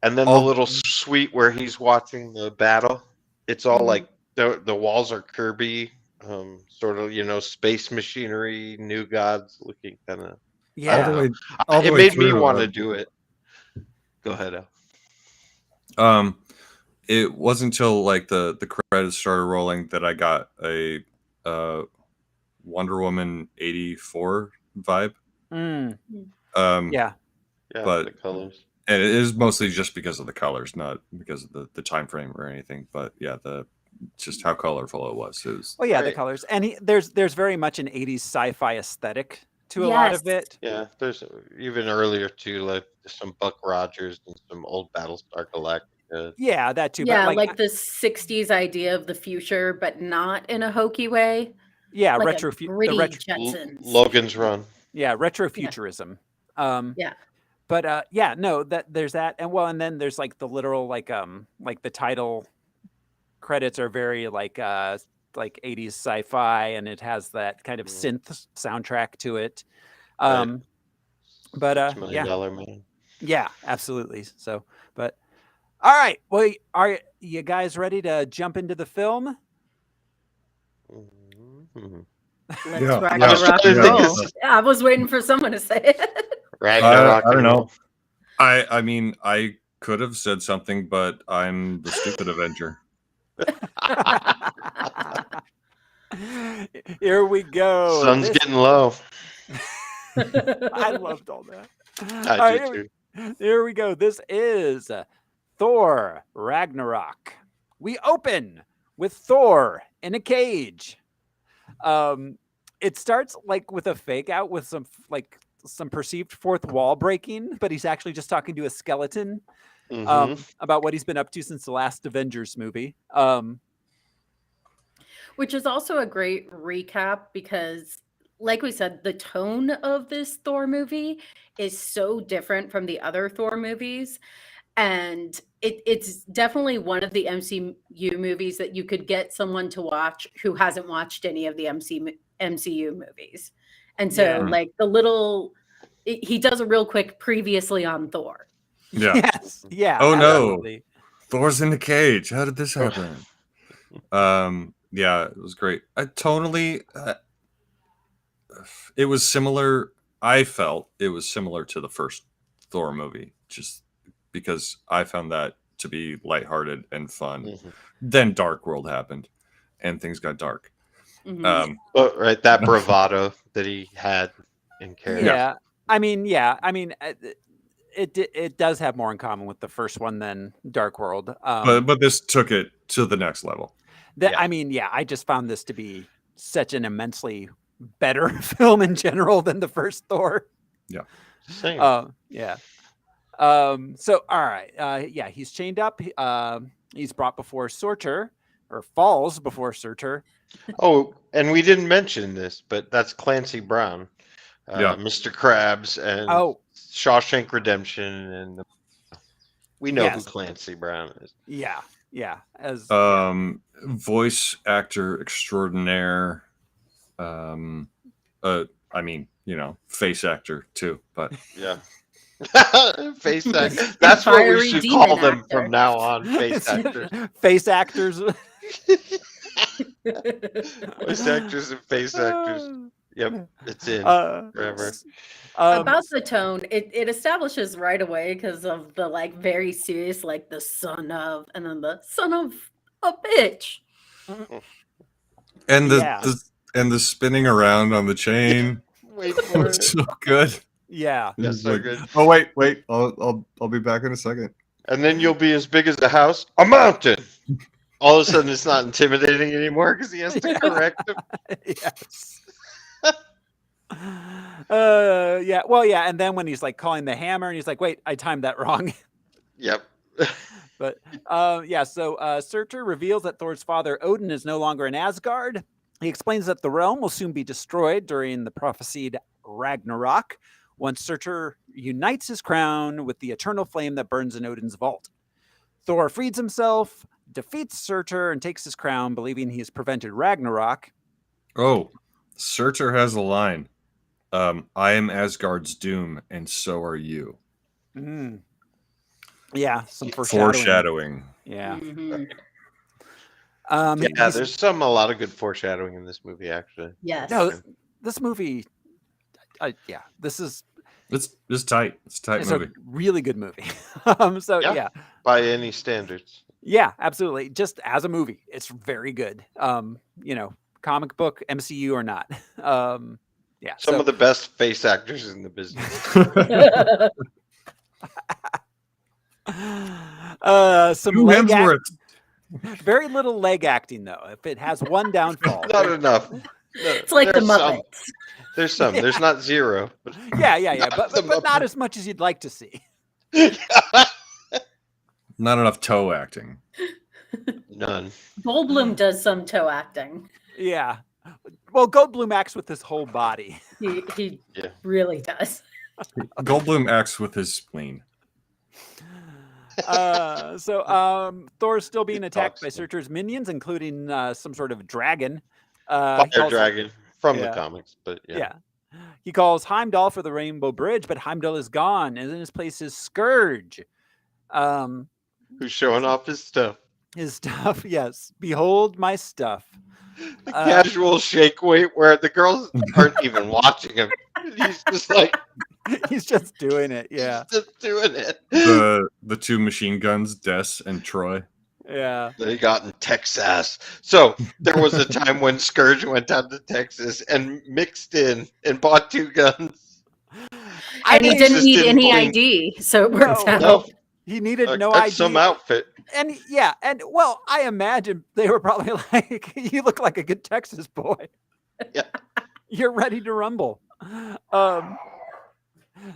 And then the little suite where he's watching the battle. It's all like the walls are Kirby, sort of, space machinery, New Gods looking kind of. Yeah. It made me want to do it. Go ahead, Al. It wasn't until like the credits started rolling that I got a Wonder Woman 84 vibe. Yeah. But the colors. And it is mostly just because of the colors, not because of the time frame or anything. But yeah, just how colorful it was. The colors, and there's very much an 80s sci-fi aesthetic to a lot of it. Yeah, there's even earlier too, like some Buck Rogers and some old Battlestar Galactica. Yeah, that too. Yeah, but like the 60s idea of the future, but not in a hokey way. Yeah, like Jetsons. Logan's Run. Yeah, retrofuturism. Yeah. But there's that, and then there's like the literal like the title credits are very like 80s sci-fi, and it has that kind of synth soundtrack to it. $6 Million Man. Yeah, absolutely. So, but all right, well, are you guys ready to jump into the film? Let's rock and roll. I was waiting for someone to say it. Ragnarok. I don't know. I mean, I could have said something, but I'm the stupid Avenger. Here we go. Sun's This- getting low. I loved all that. I All do right, too. here we go. This is Thor Ragnarok. We open with Thor in a cage. It starts like with a fake out with some perceived fourth wall breaking, but he's actually just talking to a skeleton about what he's been up to since the last Avengers movie. Which is also a great recap because, like we said, the tone of this Thor movie is so different from the other Thor movies. And it's definitely one of the MCU movies that you could get someone to watch who hasn't watched any of the MCU movies. And so, like, he does a real quick previously on Thor. Yeah. Yes. Yeah. Oh absolutely. no, Thor's in the cage. How did this happen? Yeah, it was great. It was similar. I felt it was similar to the first Thor movie, just because I found that to be lighthearted and fun. Then Dark World happened, and things got dark. But right, that bravado that he had in character. Yeah. I mean, it does have more in common with the first one than Dark World. But this took it to the next level. I mean, I just found this to be such an immensely better film in general than the first Thor. Yeah. Same. Yeah. So, all right. He's chained up. He's brought before Surtur, or falls before Surtur. Oh, and we didn't mention this, but that's Clancy Brown, Mr. Krabs, and Shawshank Redemption, and we know who Clancy Brown is. Yeah. As voice actor extraordinaire. I mean, face actor too, but yeah. Face actor. That's what we should call them from now on. Face actors. Face actors. Voice actors and face actors. Yep, it's in forever. About the tone, it establishes right away because of the very serious, the son of, and then the son of a bitch. And the spinning around on the chain. Wait for it. So good. Yeah. That's so good. Oh wait. I'll be back in a second. And then you'll be as big as a house, a mountain. All of a sudden, it's not intimidating anymore because he has to correct him. Yes. And then when he's calling the hammer, and he's like, "Wait, I timed that wrong." Yep. But so Surtur reveals that Thor's father Odin is no longer in Asgard. He explains that the realm will soon be destroyed during the prophesied Ragnarok, once Surtur unites his crown with the eternal flame that burns in Odin's vault. Thor frees himself, defeats Surtur, and takes his crown, believing he has prevented Ragnarok. Oh, Surtur has a line. I am Asgard's doom, and so are you. Yeah, some foreshadowing. Yeah. There's a lot of good foreshadowing in this movie, actually. Yes. No, this movie. This is. It's tight. It's a tight movie. A really good movie. By any standards. Yeah, absolutely. Just as a movie, it's very good. Comic book, MCU or not. Some of the best face actors in the business. Some leg very little leg acting though. If it has one downfall, not enough. No, it's like the Muppets. There's some. Yeah. There's not zero. But but not as much as you'd like to see. Not enough toe acting. None. Goldblum does some toe acting. Yeah. Well, Goldblum acts with his whole body. He really does. Goldblum acts with his spleen. Thor's still being attacked by Surtur's minions, including some sort of dragon. Fire dragon from the comics, but yeah. He calls Heimdall for the Rainbow Bridge, but Heimdall is gone, and in his place is Scourge. Who's showing off his stuff. His stuff, yes. Behold my stuff. The casual shake weight where the girls aren't even watching him. He's just he's just doing it, yeah. He's just doing it. The two machine guns, Des and Troy. Yeah. that he got in Texas. So there was a time when Scourge went down to Texas and mixed in and bought 2 guns. I And he mean, didn't just need didn't any blink. ID, so it worked No. out. No, he needed no that's ID. some outfit. And yeah, and well, I imagine they were probably like, "You look like a good Texas boy. Yeah. You're ready to rumble."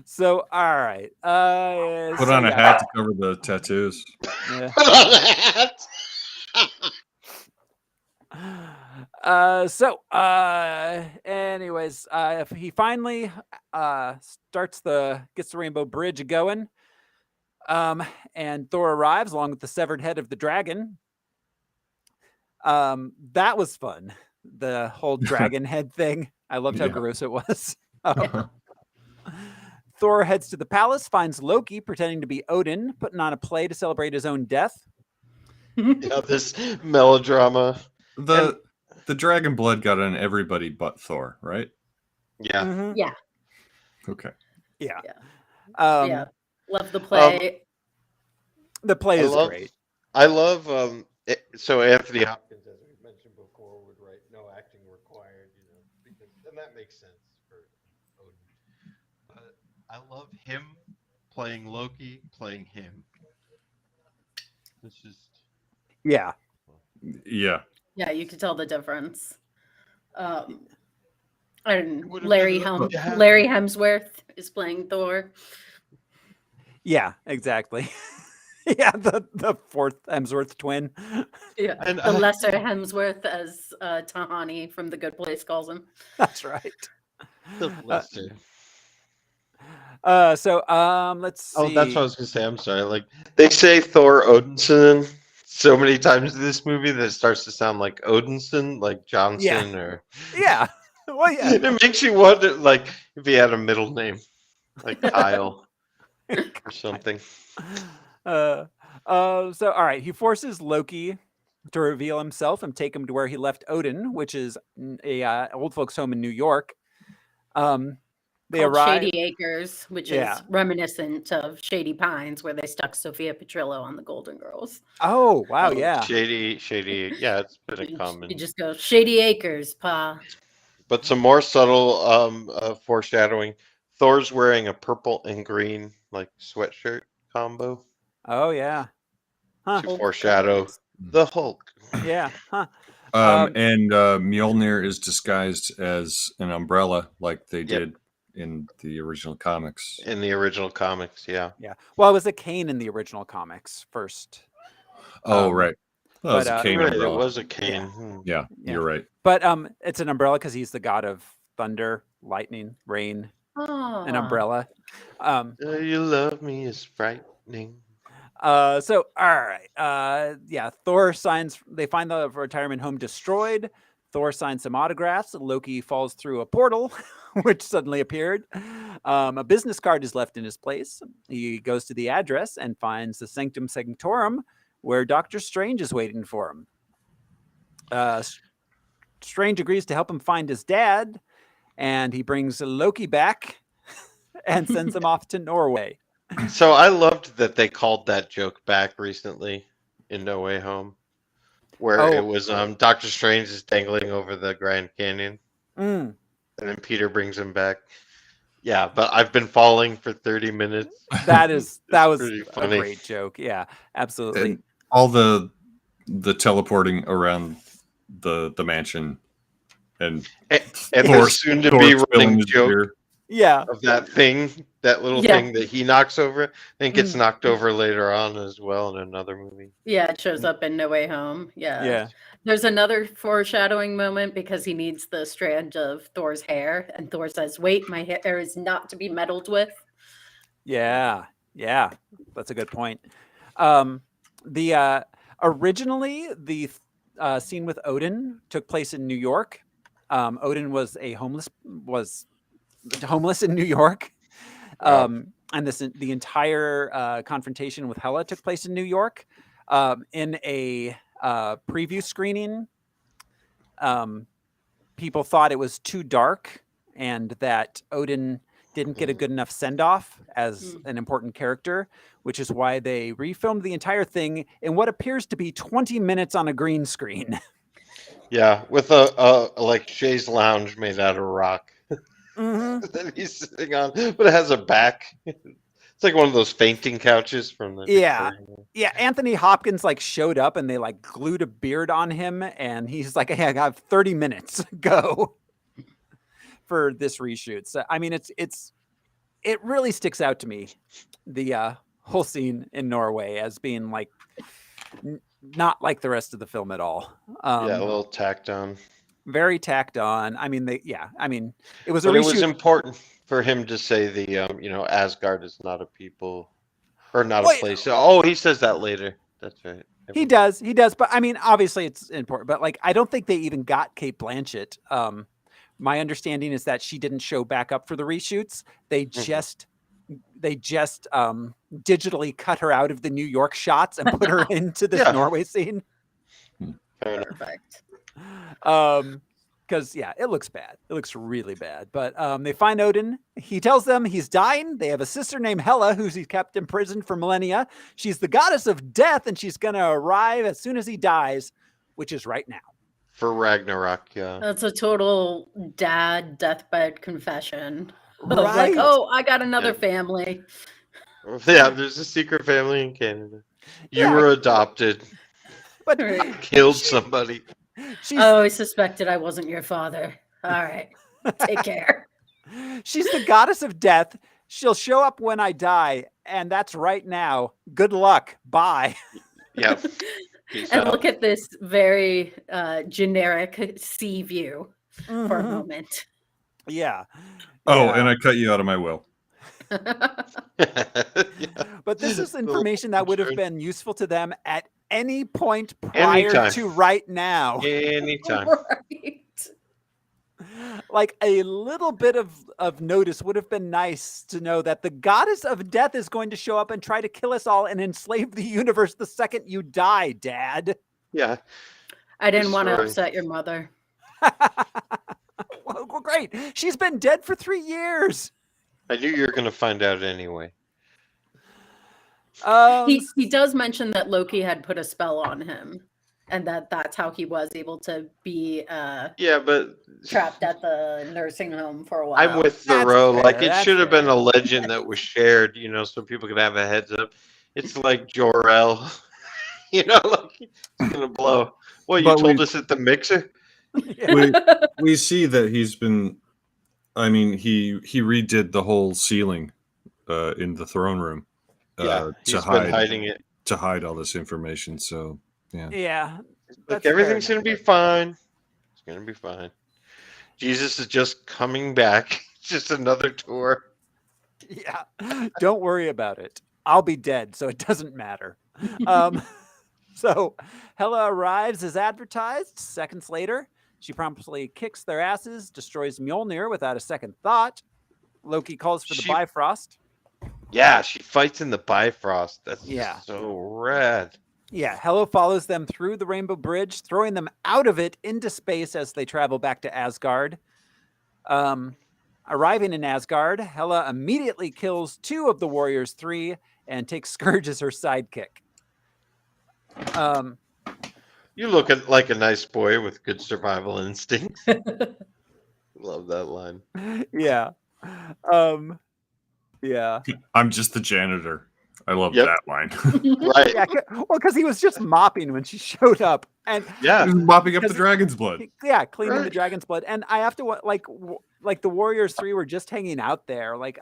So all right. Put so on a yeah, hat to cover the tattoos. yeah. Put on a hat. Anyways, if he finally gets the Rainbow Bridge going, and Thor arrives along with the severed head of the dragon. That was fun. The whole dragon head thing. I loved how Yeah. gross it was. Thor heads to the palace, finds Loki pretending to be Odin, putting on a play to celebrate his own death. Yeah, this melodrama. The dragon blood got on everybody but Thor, right? Yeah. Mhm. Yeah. Okay. Yeah. Yeah. Yeah. Love the play. The play I is love- great. I love so Anthony Hopkins, as we mentioned before, would write no acting required, because, and that makes sense for Odin. But I love him playing Loki, playing him. It's just Yeah. Yeah. Yeah, you could tell the difference. And would've Larry been lovely to have Larry him. Hemsworth is playing Thor. Yeah, exactly. Yeah, the fourth Hemsworth twin. Yeah, And the lesser Hemsworth, as Tahani from The Good Place calls him. That's right. the lesser. Let's see. Oh, that's what I was gonna say. I'm sorry. Like they say Thor Odinson so many times in this movie that it starts to sound like Odinson, like Johnson, or Yeah. Well, yeah. it makes you wonder, like if he had a middle name, like Kyle or something. So all right, he forces Loki to reveal himself and take him to where he left Odin, which is a old folks' home in New York. They Called arrive. Shady Acres, which Yeah. is reminiscent of Shady Pines, where they stuck Sophia Petrillo on the Golden Girls. Oh wow, Oh, yeah. shady. Yeah, it's been a You common. just go Shady Acres, pa. But some more subtle foreshadowing. Thor's wearing a purple and green like sweatshirt combo Oh yeah. Huh. to Hulk foreshadow colors. the Hulk. Yeah. Huh. And Mjolnir is disguised as an umbrella, like they Yep. did in the original comics. In the original comics, yeah. Yeah. Well, it was a cane in the original comics first. Oh, right. Well, it was but, a cane Right, it umbrella. was a cane. Yeah. Hmm. Yeah, Yeah. you're right. But it's an umbrella because he's the god of thunder, lightning, rain, an umbrella. You love me is frightening. So all right. Yeah, Thor signs. They find the retirement home destroyed. Thor signs some autographs. Loki falls through a portal, which suddenly appeared. A business card is left in his place. He goes to the address and finds the Sanctum Sanctorum, where Doctor Strange is waiting for him. Strange agrees to help him find his dad, and he brings Loki back and sends him off to Norway. So I loved that they called that joke back recently in No Way Home, where Oh. it was Doctor Strange is dangling over the Grand Canyon, Mm. and then Peter brings him back. Yeah, but I've been falling for 30 minutes. That was pretty a funny. great joke. Yeah, absolutely. And all the teleporting around the mansion and And Thor- the soon to Thor be spilling running his joke beer. Yeah, of that thing, that little Yeah. thing that he knocks over, and gets Mm. knocked over later on as well in another movie. Yeah, it shows up in No Way Home. Yeah. yeah. There's another foreshadowing moment because he needs the strand of Thor's hair, and Thor says, "Wait, my hair is not to be meddled with." Yeah, that's a good point. Originally the scene with Odin took place in New York. Odin was homeless in New York, and the entire confrontation with Hela took place in New York. In a preview screening, people thought it was too dark and that Odin didn't get a good enough send off as Mm. an important character, which is why they refilmed the entire thing in what appears to be 20 minutes on a green screen. Yeah, with a like Shay's lounge made out of rock hmm that he's sitting on, but it has a back. It's like one of those fainting couches from the Yeah. Victorian. Yeah, Anthony Hopkins like showed up and they like glued a beard on him and he's like, "Hey, I got 30 minutes. Go." For this reshoot. So I mean it really sticks out to me, the whole scene in Norway as being like not like the rest of the film at all. Yeah, a little tacked on. Very tacked on. I mean it was a But it was reshoot. important for him to say the Asgard is not a people or not a Wait. place. Oh, he says that later. That's right. He does, but I mean obviously it's important, but like I don't think they even got Kate Blanchett. My understanding is that she didn't show back up for the reshoots. They just digitally cut her out of the New York shots and put her into this Yeah. Norway scene. Fair enough. Perfect. Because it looks bad. It looks really bad. But they find Odin. He tells them he's dying. They have a sister named Hela who's he's kept imprisoned for millennia. She's the goddess of death, and she's gonna arrive as soon as he dies, which is right now. For Ragnarok, yeah. That's a total dad deathbed confession. Of Right? like, oh, I got another Yeah. family. Yeah, there's a secret family in Canada. You Yeah. were adopted, But Right. killed somebody. she's Oh, I suspected I wasn't your father. All right. Take care. she's the goddess of death. She'll show up when I die, and that's right now. Good luck. Bye. Yeah. Peace And out. look at this very generic sea view for a Mhm. moment. Yeah. Oh, Yeah. and I cut you out of my will. Yeah. But this is Little information that would have insurance. been useful to them at any point prior Anytime. to right now. Anytime. Right. Like a little bit of notice would have been nice to know that the goddess of death is going to show up and try to kill us all and enslave the universe the second you die, Dad. Yeah. I didn't want to Sorry. upset your mother. Well, great. She's been dead for 3 years. I knew you were going to find out anyway. He does mention that Loki had put a spell on him, and that's how he was able to be Yeah, but trapped at the nursing home for a while. I'm with That's Thoreau. fair, Like, it that's should have been fair. a legend that was shared, so people could have a heads up. It's like Jor-El. Like, it's going to blow. Well, you But told we- us at the mixer? We see that he's been. I mean, he redid the whole ceiling in the throne room Yeah, he's to been hide hiding it. all this information. So yeah, Yeah. Look, That's fair everything's enough. going to be fine. It's going to be fine. Jesus is just coming back. It's just another tour. Yeah. Don't worry about it. I'll be dead, so it doesn't matter. So Hela arrives as advertised. Seconds later, she promptly kicks their asses, destroys Mjolnir without a second thought. Loki calls for the She- Bifrost. Yeah, she fights in the Bifrost. That's Yeah. so rad. Yeah, Hela follows them through the Rainbow Bridge, throwing them out of it into space as they travel back to Asgard. Arriving in Asgard, Hela immediately kills 2 of the Warriors 3 and takes Scourge as her sidekick. You look like a nice boy with good survival instincts. Love that line. Yeah. Yeah. I'm just the janitor. I love Yep. that line. Right. Yeah. Well, because he was just mopping when she showed up. And Yeah. He's mopping up the Because- dragon's blood. yeah, cleaning the Right. dragon's blood. And I have to like the Warriors 3 were just hanging out there. Like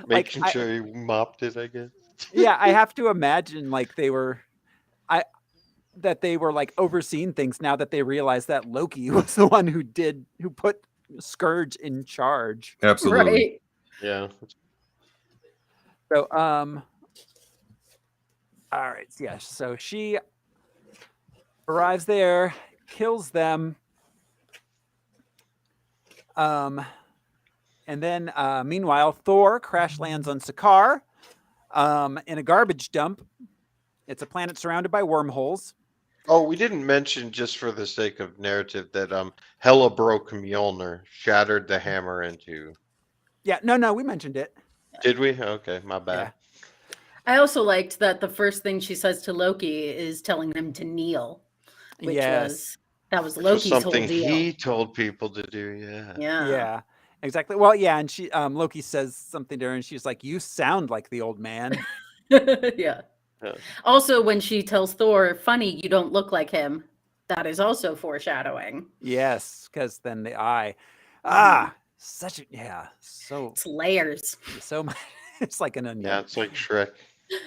Making I- sure you mopped it, I guess. yeah, I have to imagine like they were like overseeing things now that they realized that Loki was the one who put Scourge in charge. Absolutely. Right. Yeah. So all right, yeah, so she arrives there, kills them. And then meanwhile, Thor crash lands on Sakaar in a garbage dump. It's a planet surrounded by wormholes. Oh, we didn't mention, just for the sake of narrative, that Hela broke Mjolnir, shattered the hammer into Yeah, no, we mentioned it. Did we? Okay, my bad. I also liked that the first thing she says to Loki is telling him to kneel, which Yes. that was Which was Loki's whole something deal. he told people to do. Yeah. Yeah, exactly. Well, yeah, and she Loki says something to her, and she's like, "You sound like the old man." Yeah. Yeah. Also, when she tells Thor, "Funny, you don't look like him," that is also foreshadowing. Yes, because then the eye. Mhm. Such a so It's layers. much. It's like an onion. Yeah, it's like Shrek.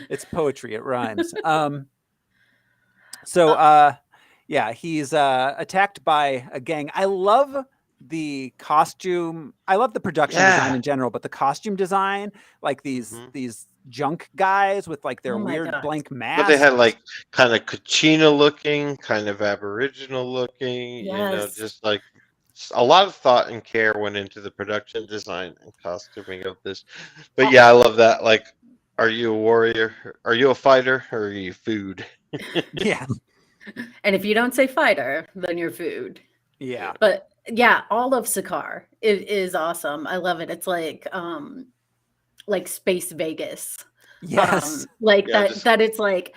It's poetry. It rhymes. So yeah, he's attacked by a gang. I love the costume. I love the production design Yeah. in general, but the costume design, like these Mhm. junk guys with like their Oh my weird God. blank masks. But they had like kind of Kachina looking, kind of Aboriginal looking, Yes. just like a lot of thought and care went into the production design and costuming of this. But yeah, I love that. Like, are you a warrior? Are you a fighter? Or are you food? Yeah, And if you don't say fighter, then you're food. yeah, But yeah, all of Sakaar is awesome. I love it. It's like Space Vegas. yes, Like Yeah, that it's like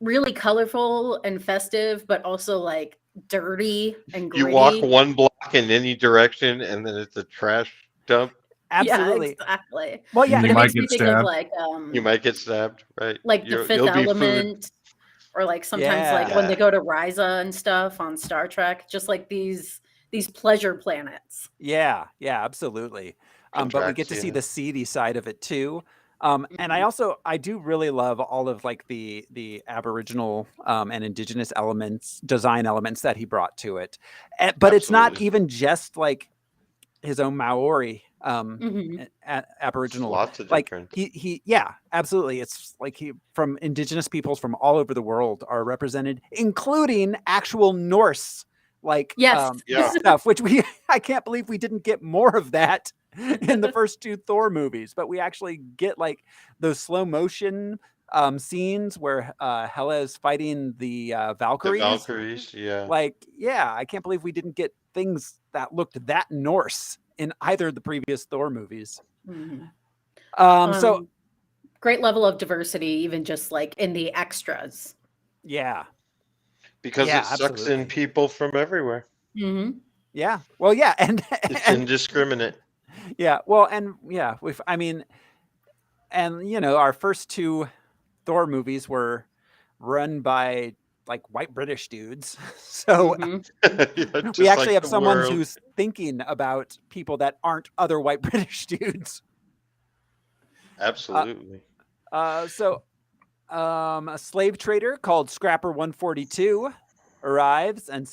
really colorful and festive, but also like dirty and You gritty. walk one block in any direction, and then it's a trash dump. absolutely. Yeah, exactly. Well, yeah, And But you it might makes me get think of stabbed. like You might get stabbed, right? like the Fifth You'll be food. Element, or like sometimes like when Yeah. they go to Risa and stuff on Star Trek, just like these pleasure planets. yeah, absolutely. But we get to see Contraxia. the seedy side of it too. And I do really love all of like the Aboriginal and indigenous design elements that he brought to it. But it's not Absolutely. even just like his own Maori Mhm. Aboriginal. Lots of Like different. yeah, absolutely. It's like he from indigenous peoples from all over the world are represented, including actual Norse like Yes. Yeah. stuff, which I can't believe we didn't get more of that in the first two Thor movies, but we actually get like those slow motion scenes where Hela is fighting the The Valkyries. Valkyries, yeah. Like, yeah, I can't believe we didn't get things that looked that Norse in either of the previous Thor movies. Mhm. So Great level of diversity, even just like in the extras. yeah, Because yeah, it sucks absolutely. in people from everywhere. Mm-hmm. Yeah, well, yeah, and It's indiscriminate. yeah, well, and yeah, I mean, and you know, our first two Thor movies were run by like white British dudes, so Mhm. Yeah, we just actually like have the someone world. who's thinking about people that aren't other white British dudes. Absolutely. So a slave trader called Scrapper 142 arrives and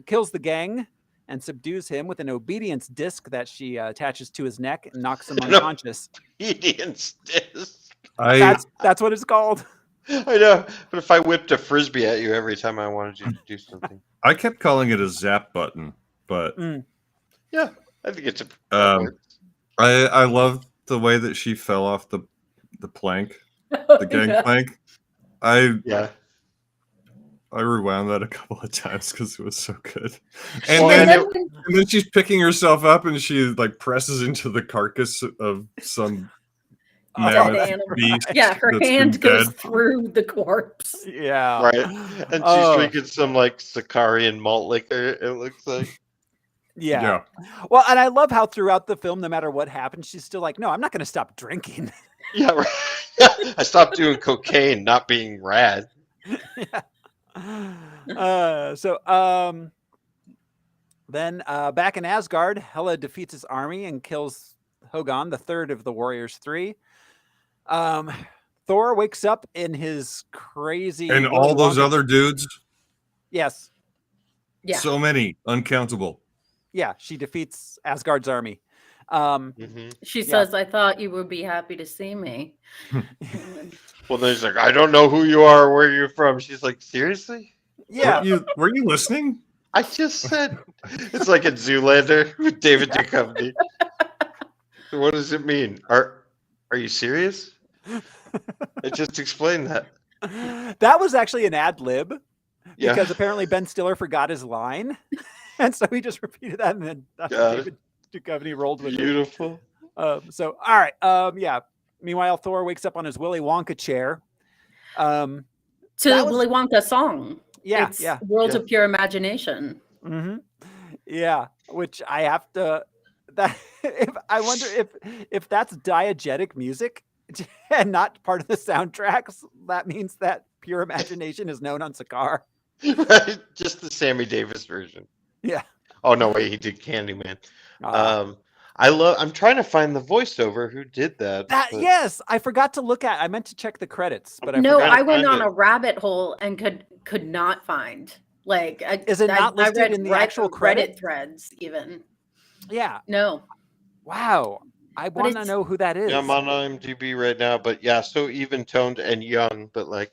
kills the gang and subdues him with an obedience disc that she attaches to his neck and knocks him An unconscious. Obedience disc. That's what it's called. I know, but if I whipped a frisbee at you every time I wanted you to do something, I kept calling it a zap button, but yeah, I think it's a. Um, I love the way that she fell off the plank, the gangplank. Yeah. I rewound that a couple of times because it was so good. Well, And then, and and then she's picking herself up and she like presses into the carcass of some mammoth animal. beast. Yeah, her that's been hand goes dead. through the corpse. Yeah. Right. And she's Oh, drinking some like Sakarian malt liquor, it looks like. yeah. Well, and I love how throughout the film, no matter what happens, she's still like, no, I'm not going to stop drinking. Yeah, right. I stopped doing cocaine, not being rad. Then back in Asgard, Hela defeats his army and kills Hogun, the third of the Warriors 3. Thor wakes up in his crazy And Willy all those Wonka- other dudes, Yes. Yeah. so many, uncountable. Yeah, she defeats Asgard's army. She says, "I thought you would be happy to see me." Well, then he's like, I don't know who you are or where you're from. She's like, seriously? Yeah. Were you listening? I just said. It's like in Zoolander with David Duchovny. So what does it mean? Are you serious? I just explained that. That was actually an ad lib Yeah. because apparently Ben Stiller forgot his line. And so he just repeated that and then God. David Duchovny rolled with it. Beautiful. So all right. Yeah. Meanwhile, Thor wakes up on his Willy Wonka chair. To That was- Willy Wonka song. Yeah, It's yeah. World of Pure Imagination. Mm-hmm. Yeah, which I have to. That I wonder if that's diegetic music and not part of the soundtracks. That means that Pure Imagination is known on Sakaar. Right? Just the Sammy Davis version. Yeah. Oh no, wait, he did Candyman. Ah. I'm trying to find the voiceover who did that. That but- yes, I forgot to look at. I meant to check the credits, but I No, forgot. I went find on it. a rabbit hole and could not find. Like, Is it not listed read in the actual Reddit credit? threads even? Yeah. No. Wow. I want to it's- know who that is. Yeah, I'm on IMDb right now, but yeah, so even toned and young, but like,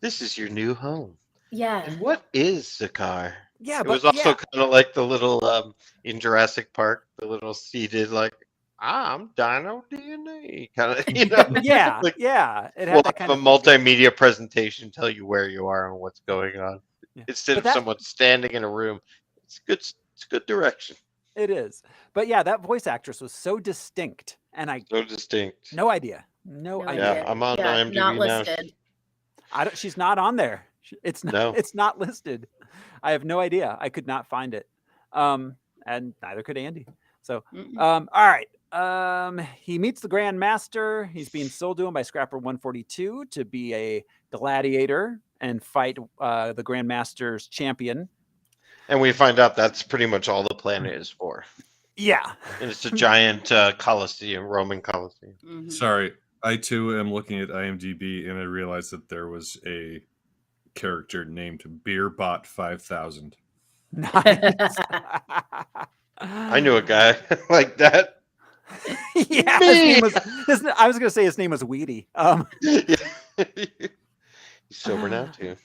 this is your new home. Yeah. And what is Sakaar? Yeah, It but was also yeah. kind of like the little in Jurassic Park, the little seated like, I'm Dino DNA, kind of, you know. Yeah, like, yeah. It had we'll that have kind a of multimedia presentation, tell you where you are and what's going on, Yeah. instead But of that- someone standing in a room. It's good. It's good direction. It is. But yeah, that voice actress was so distinct, and I So distinct. no idea. No No idea. Yeah, idea. I'm on Yeah, IMDb not now. listed. I don't. She's not on there. It's not. No. It's not listed. I have no idea. I could not find it. And neither could Andy. So, Mm-mm. all right. He meets the Grand Master. He's being sold to him by Scrapper 142 to be a gladiator and fight the Grand Master's champion. And we find out that's pretty much all the planet is for. Yeah. And it's a giant Colosseum, Roman Colosseum. Mhm. Sorry, I too am looking at IMDb and I realized that there was a character named Beerbot 5000. Nice. I knew a guy like that. Yeah, Me. I was gonna say his name was Weedy. Yeah. He's sober now too.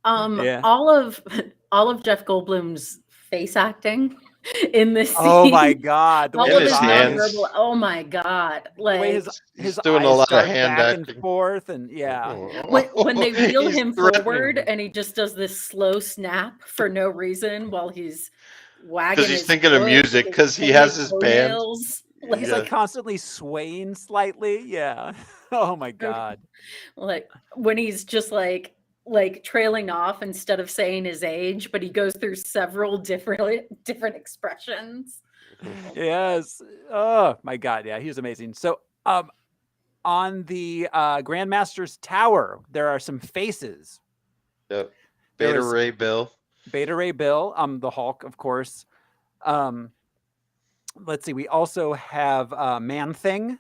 Yeah. All of Jeff Goldblum's face acting in this scene. Oh my god, the All way of his his hands. nonverbal. Oh my god! the way Like his He's his doing a eyes lot of dart hand back acting. and forth, and yeah, when they wheel He's him threatening. forward and he just does this slow snap for no reason while he's wagging. he's his thinking of foot music, with 'cause he his has his band. toenails. he's Yeah. like constantly swaying slightly. Yeah. Oh my god. Like when he's just like trailing off instead of saying his age, but he goes through several different expressions. Yes. Oh my god. Yeah, he was amazing. So, on the Grandmaster's tower, there are some faces. Yep. There Beta was- Ray Bill. Beta Ray Bill, the Hulk, of course. Let's see. We also have Man Thing,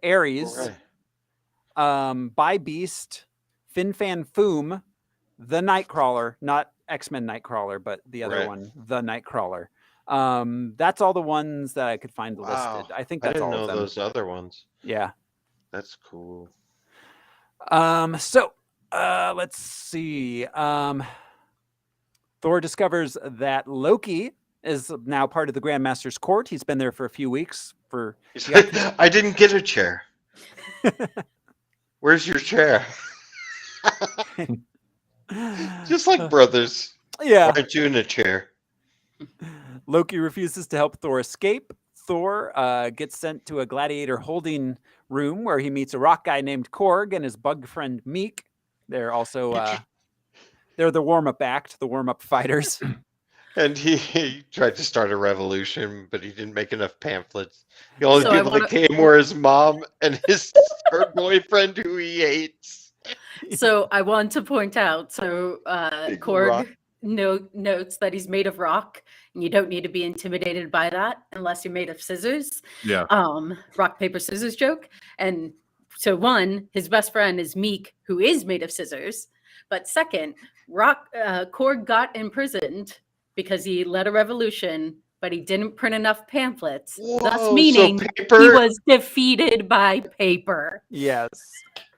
Ares, By Beast, Fin Fan Foom, the Nightcrawler, not X-Men Nightcrawler, but the other Right. one, the Nightcrawler. That's all the ones that I could find Wow. listed. I think I that's didn't all know of them. those other ones. Yeah. That's cool. So let's see. Thor discovers that Loki is now part of the Grandmaster's court. He's been there for a few weeks. He's like, I didn't get a chair. Where's your chair? Just like brothers. Yeah. Why aren't you in a chair? Loki refuses to help Thor escape. Thor gets sent to a gladiator holding room where he meets a rock guy named Korg and his bug friend Meek. They're also they're the warm-up act, the warm-up fighters. And he tried to start a revolution, but he didn't make enough pamphlets. The only So I people that wanna- came were his mom and his her boyfriend who he hates. So I want to point out, so Big Korg rock. notes that he's made of rock, and you don't need to be intimidated by that unless you're made of scissors. Yeah. Rock, paper, scissors joke. And so one, his best friend is Meek, who is made of scissors. But second, Korg got imprisoned because he led a revolution, but he didn't print enough pamphlets, Whoa, thus so meaning he paper- was defeated by paper. Yes.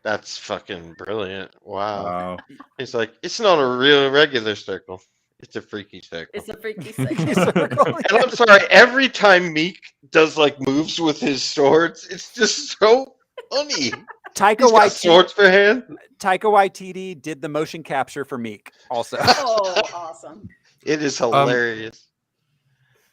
That's fucking brilliant. Wow. Wow. He's like, it's not a real regular circle. It's a freaky circle. It's a freaky thing. And I'm sorry, every time Meek does like moves with his swords, it's just so funny. Taika He's got Waititi, swords for hand. Taika Waititi did the motion capture for Meek also. Oh, awesome. It is hilarious.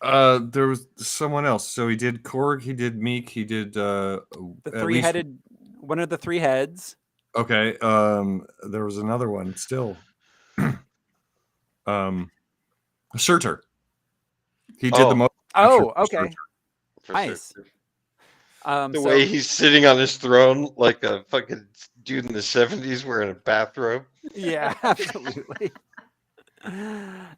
There was someone else. So he did Korg, he did Meek, he did The at least three-headed, one of the three heads. okay. There was another one still. Surtur. He did the most. Oh, for okay. Surtur. Nice. The So way he's sitting on his throne like a fucking dude in the 70s wearing a bathrobe. yeah, absolutely.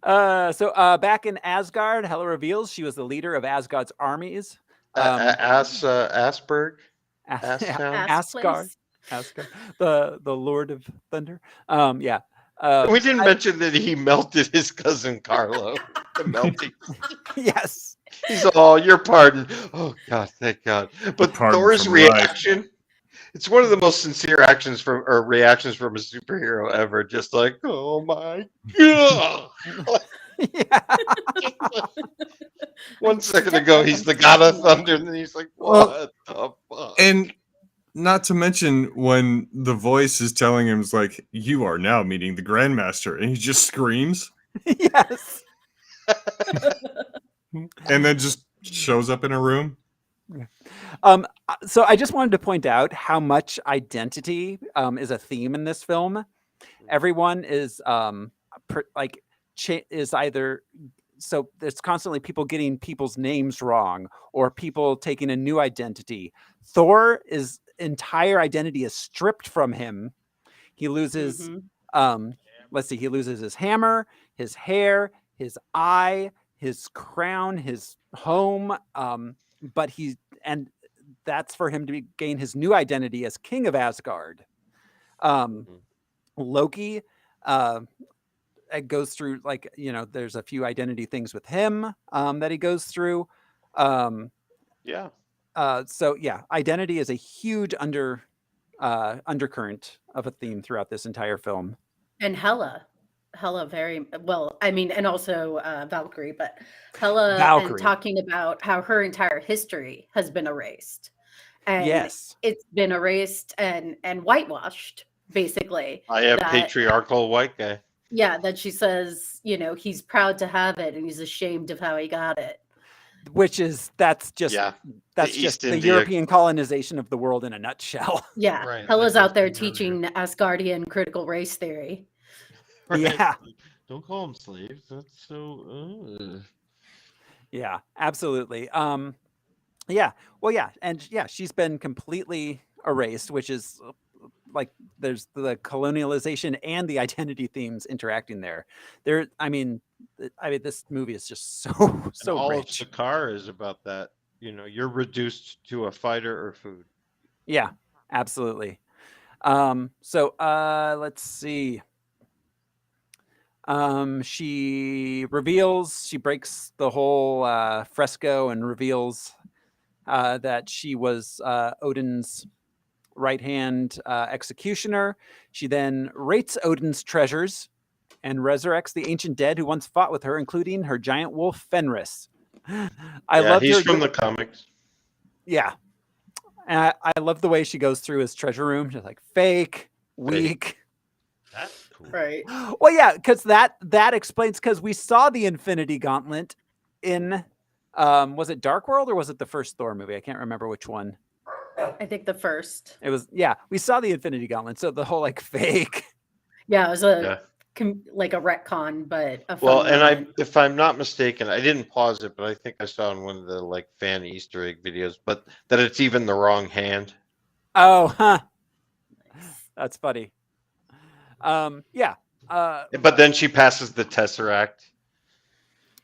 Back in Asgard, Hela reveals she was the leader of Asgard's armies. Asperg? As- Asstown? Asgard, Asgard, the Lord of Thunder. Yeah. We didn't mention that he melted his cousin Carlo. The melting. Yes. He's all, your pardon. Oh, God, thank God. But pardon Thor's from life. reaction, it's one of the most sincere reactions from a superhero ever. Just like, oh my God. Yeah. 1 second ago, he's the god of thunder, and then he's like, what the fuck? And not to mention when the voice is telling him, "It's like you are now meeting the Grandmaster," and he just screams, Yes. and then just shows up in a room. So I just wanted to point out how much identity is a theme in this film. Everyone is is either, so there's constantly people getting people's names wrong or people taking a new identity. Thor's entire identity is stripped from him. He loses he loses his hammer, his hair, his eye, his crown, his home, and that's for him to gain his new identity as king of Asgard. Loki it goes through, like, there's a few identity things with him that he goes through. Yeah. Identity is a huge undercurrent of a theme throughout this entire film. And Hela very well, I mean, and also Valkyrie, but Hela and talking about how her entire history has been erased. And yes, it's been erased and whitewashed, basically. I am patriarchal white guy. Yeah, that she says, he's proud to have it and he's ashamed of how he got it. That's just the European colonization of the world in a nutshell. Yeah, right. Hela's out there teaching Asgardian critical race theory. Right. Yeah. Don't call them slaves. That's so. Yeah, absolutely. Yeah. Well, yeah, and yeah, she's been completely erased, which is like there's the colonialization and the identity themes interacting there. I mean, this movie is just so all rich. of Sakaar is about that. You're reduced to a fighter or food. Yeah, absolutely. Let's see. She breaks the whole fresco and reveals that she was Odin's right-hand executioner. She then rates Odin's treasures and resurrects the ancient dead who once fought with her, including her giant wolf Fenris. He's from the comics. Yeah. I love the way she goes through his treasure room. She's like, fake, weak. That's cool. Right. Well, yeah, because that explains, because we saw the Infinity Gauntlet in was it Dark World or was it the first Thor movie? I can't remember which one. I think the first. It was, yeah, we saw the Infinity Gauntlet. So the whole like fake. Yeah, it was like a retcon, but a fun well, moment. and if I'm not mistaken, I didn't pause it, but I think I saw in one of the like fan Easter egg videos, but that it's even the wrong hand. Oh, huh. That's funny. Yeah. But then she passes the Tesseract.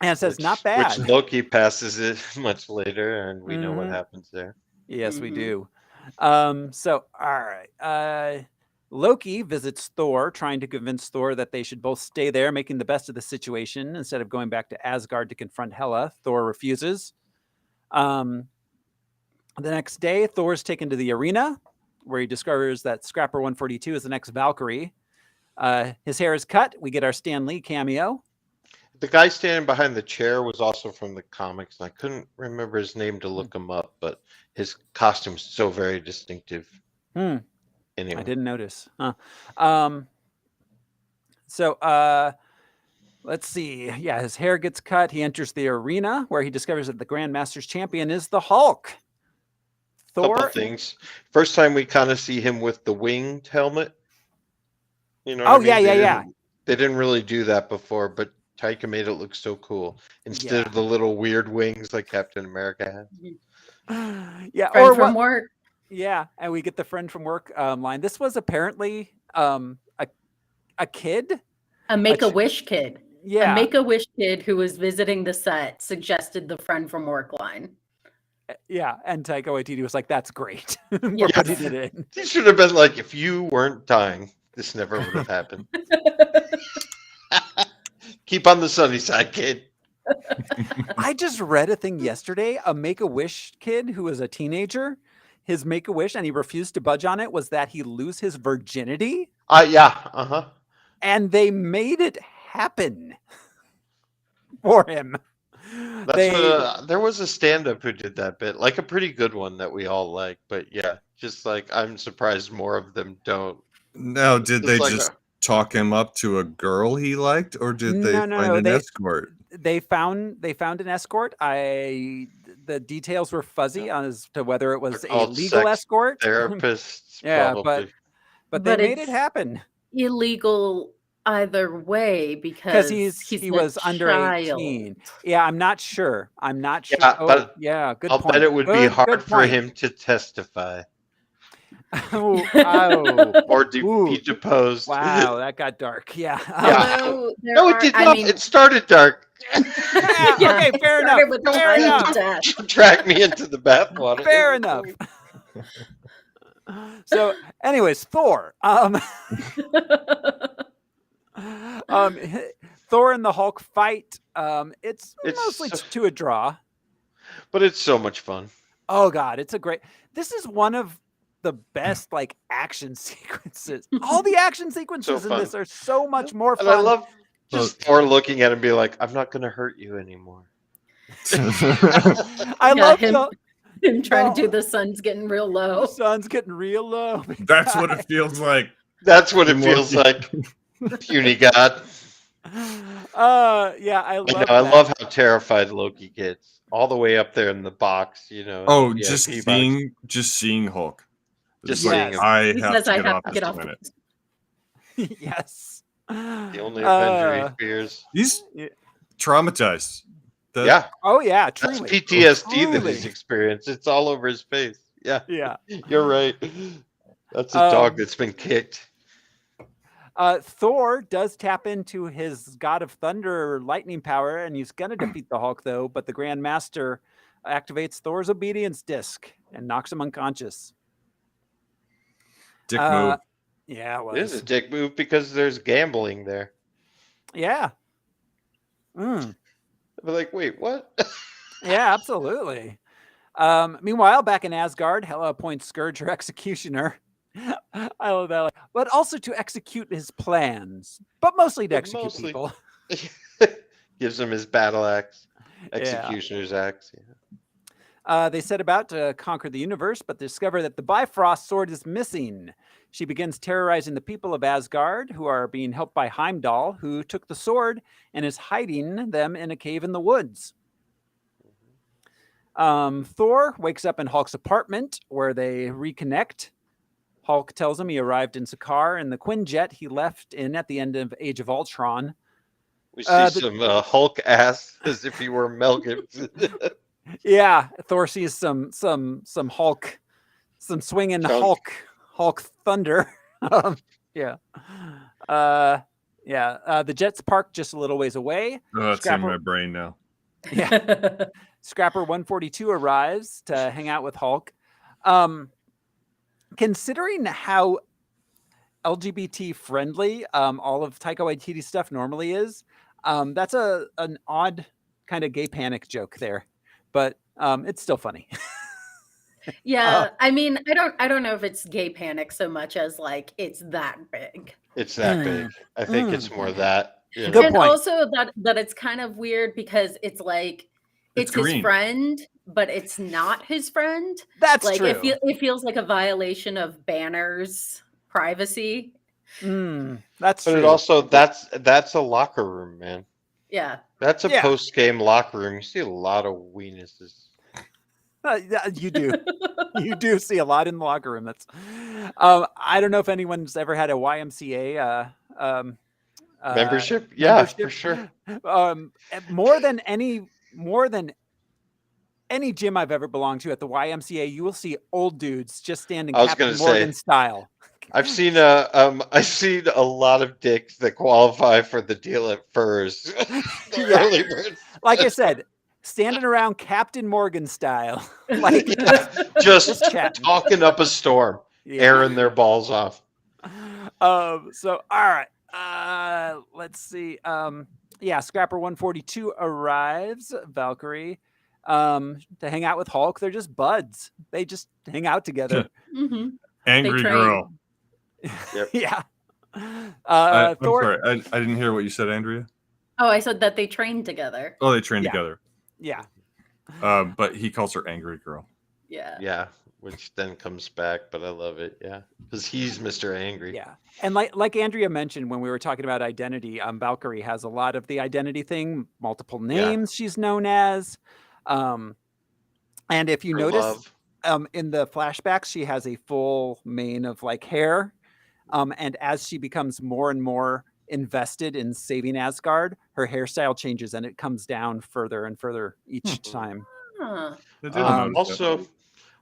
And it says, not bad. Which Loki passes it much later, and we know what happens there. Yes, we do. All right. Loki visits Thor, trying to convince Thor that they should both stay there, making the best of the situation instead of going back to Asgard to confront Hela. Thor refuses. The next day, Thor's taken to the arena, where he discovers that Scrapper 142 is the next Valkyrie. His hair is cut. We get our Stan Lee cameo. The guy standing behind the chair was also from the comics, and I couldn't remember his name to look him up, but his costume's so very distinctive. Anyway. I didn't notice. Let's see. Yeah, his hair gets cut. He enters the arena where he discovers that the Grandmaster's champion is the Hulk. Couple Thor. things. First time we kind of see him with the winged helmet. You know what Oh, I mean? yeah. They didn't really do that before, but Taika made it look so cool. Instead of the little weird wings like Captain America had. Yeah, Friend or from what? work. Yeah, and we get the friend from work line. This was apparently a kid. A Make-A-Wish kid. Yeah. A Make-A-Wish kid who was visiting the set suggested the friend from work line. Yeah, and Taika Waititi was like, "That's great." We're Yes. putting it in. He should have been like, if you weren't dying, this never would have happened. Keep on the sunny side, kid. I just read a thing yesterday. A Make-A-Wish kid who was a teenager, his Make-A-Wish, and he refused to budge on it, was that he lose his virginity. Yeah. Uh-huh. And they made it happen for him. There was a stand-up who did that bit, like a pretty good one that we all like. But yeah, just like I'm surprised more of them don't. Now, did they like just talk him up to a girl he liked, or did they find an escort? They found an escort. The details were fuzzy as to whether it was a legal escort. Therapists, yeah, probably. but they made it happen. Illegal either way because he was under 18. Yeah, I'm not sure. Yeah, but good I'll point. bet it would be hard for him to testify. Or be deposed. Wow, that got dark. Yeah. No, it did not. It started dark. Okay, fair enough. Fair enough. Drag me into the bathwater. Fair enough. So, anyways, Thor. Thor and the Hulk fight. It's mostly to a draw, but it's so much fun. Oh God, it's a great. This is one of the best like action sequences. All the action sequences in this are so much more fun. And I love just Thor looking at him and be like, "I'm not going to hurt you anymore." I love him trying to do the sun's getting real low. The sun's getting real low. That's what it feels like. That's what it feels like. Puny God. Yeah, I love how terrified Loki gets. All the way up there in the box, you know. Oh, just seeing Hulk. Just seeing him. I have to get off this minute. Yes. The only Avenger he fears. He's traumatized. Oh yeah, truly. That's PTSD that he's experienced. It's all over his face. Yeah. Yeah. You're right. That's a dog that's been kicked. Thor does tap into his God of Thunder lightning power, and he's going to defeat the Hulk, though. But the Grand Master activates Thor's obedience disc and knocks him unconscious. Dick move. Yeah, it was. It is a dick move because there's gambling there. Yeah. But like, wait, what? Yeah, absolutely. Meanwhile, back in Asgard, Hela appoints Scourge her executioner. I love that. But also to execute his plans, but mostly to execute people. Gives him his battle axe, executioner's axe. Yeah. They set about to conquer the universe, but discover that the Bifrost sword is missing. She begins terrorizing the people of Asgard, who are being helped by Heimdall, who took the sword and is hiding them in a cave in the woods. Thor wakes up in Hulk's apartment, where they reconnect. Hulk tells him he arrived in Sakaar in the Quinjet he left in at the end of Age of Ultron. We see some Hulk ass as if he were Mel Gibson. Yeah, Thor sees some Hulk, some swinging Hulk thunder. The jet's parked just a little ways away. Oh, that's in my brain now. Yeah. Scrapper 142 arrives to hang out with Hulk. Considering how LGBT friendly all of Taika Waititi stuff normally is, that's an odd kind of gay panic joke there, but it's still funny. Yeah, I mean, I don't know if it's gay panic so much as like it's that big. It's that big. I think it's more that. Good point. And also that it's kind of weird because it's like it's his friend, but it's not his friend. That's like true. It feels like a violation of Banner's privacy. That's true. But it also that's a locker room, man. Yeah. That's a Yeah. post-game locker room. You see a lot of weenuses. Yeah, you do. You do see a lot in the locker room. That's. I don't know if anyone's ever had a YMCA Membership? Yeah, membership. for sure. More than any gym I've ever belonged to at the YMCA, you will see old dudes just standing I was Captain gonna Morgan say, style. I've seen I've seen a lot of dicks that qualify for the deal at Furs. The Yeah. early bird Like I special. said, standing around Captain Morgan style, like Yeah, just chatting. talking up a storm, Yeah. airing their balls off. So all right. Let's see. Yeah, Scrapper 142 arrives, Valkyrie, to hang out with Hulk. They're just buds. They just hang out together. hmm Angry train. girl. Yep. Yeah. I'm Thor. sorry. I didn't hear what you said, Andrea. Oh, I said that they trained together. Oh, they trained Yeah. together. Yeah. But he calls her angry girl. Yeah. Yeah, which then comes back, but I love it. Yeah, because he's Mr. Angry. Yeah. And like Andrea mentioned when we were talking about identity, Valkyrie has a lot of the identity thing, multiple names she's known as. And if you For notice, love. in the flashbacks, she has a full mane of like hair. And as she becomes more and more invested in saving Asgard, her hairstyle changes and it comes down further and further each time. Huh. I didn't notice that.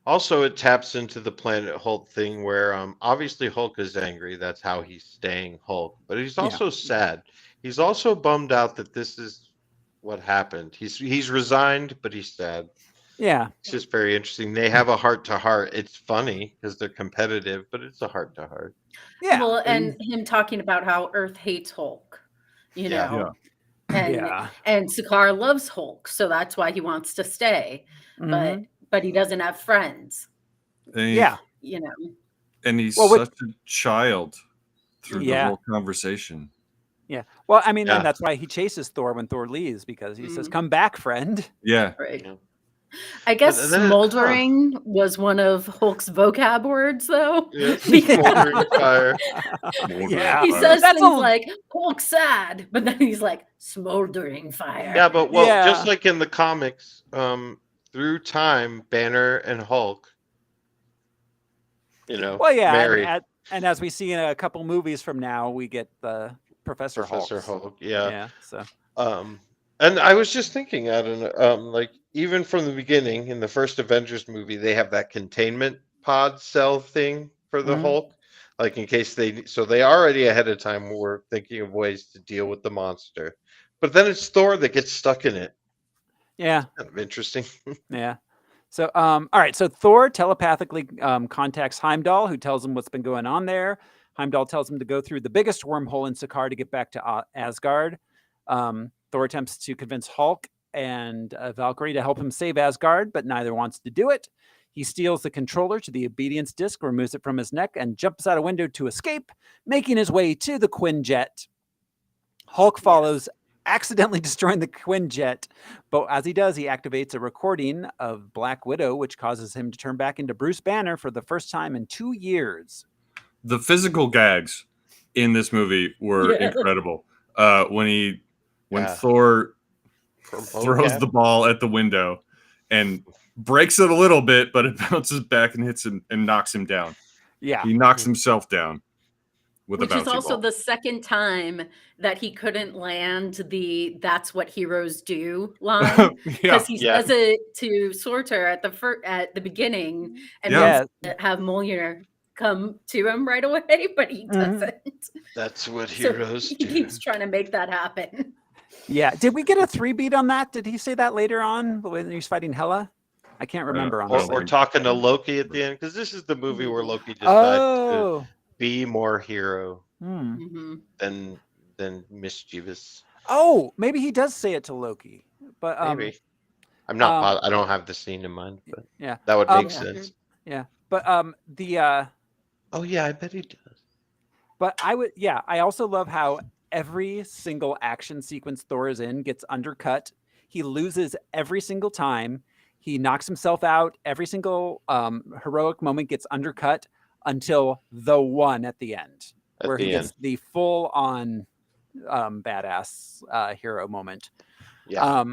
Also, it taps into the Planet Hulk thing where obviously Hulk is angry. That's how he's staying Hulk. But he's also sad. He's also bummed out that this is what happened. He's resigned, but he's sad. Yeah. It's just very interesting. They have a heart to heart. It's funny because they're competitive, but it's a heart to heart. Yeah. Well, and him talking about how Earth hates Hulk, you Yeah. know, and Yeah. and Sakaar loves Hulk, so that's why he wants to stay, Mhm. but he doesn't have friends, And he- Yeah. you know. And he's Well, such a child through the Yeah. whole conversation. Yeah. Well, I mean, Yeah. and that's why he chases Thor when Thor leaves, because he says, Mhm. "Come back, friend." Yeah. Right. Yeah. I guess then smoldering was one of Hulk's vocab words, though. Yes, Because smoldering fire. Yeah. he says That's things a- like Hulk's sad, but then he's like smoldering fire. Yeah, but well, Yeah. just like in the comics, through time, Banner and Hulk, Well, yeah. married. And as we see in a couple movies from now, we get the Professor Professor Hulk. Hulk. Yeah. Yeah. So. And I was just thinking, Adam, like even from the beginning in the first Avengers movie, they have that containment pod cell thing for the Mhm. Hulk, like in case so they already ahead of time were thinking of ways to deal with the monster. But then it's Thor that gets stuck in it. Yeah. Kind of interesting. Yeah. So, all right. So Thor telepathically contacts Heimdall, who tells him what's been going on there. Heimdall tells him to go through the biggest wormhole in Sakaar to get back to Asgard. Thor attempts to convince Hulk and Valkyrie to help him save Asgard, but neither wants to do it. He steals the controller to the obedience disc, removes it from his neck, and jumps out a window to escape, making his way to the Quinjet. Hulk follows, accidentally destroying the Quinjet, but as he does, he activates a recording of Black Widow, which causes him to turn back into Bruce Banner for the first time in 2 years. The physical gags in this movie were Yeah. incredible. When Yeah. Thor From throws Hogak. the ball at the window and breaks it a little bit, but it bounces back and hits him and knocks him down. Yeah. He knocks himself down with Which a bouncy is also ball. the second time that he couldn't land the "That's what heroes do" line, Yeah. because he Yeah. says it to Sorter at the beginning, and Yeah. wants to have Mjolnir come to him right away, but he doesn't. That's what So heroes he do. keeps trying to make that happen. Yeah. Did we get a 3-beat on that? Did he say that later on when he's fighting Hela? I can't remember, honestly. Or talking to Loki at the end, because this is the movie where Loki decides to be more hero Mhm. than mischievous. Oh, maybe he does say it to Loki. But Maybe. I'm not. I don't have the scene in mind, but yeah. that would make Yeah. sense. Yeah. But Oh yeah, I bet he does. But I also love how every single action sequence Thor is in gets undercut. He loses every single time. He knocks himself out. Every single heroic moment gets undercut until the one at the end, At where the he gets end. the full on badass hero moment. Yeah.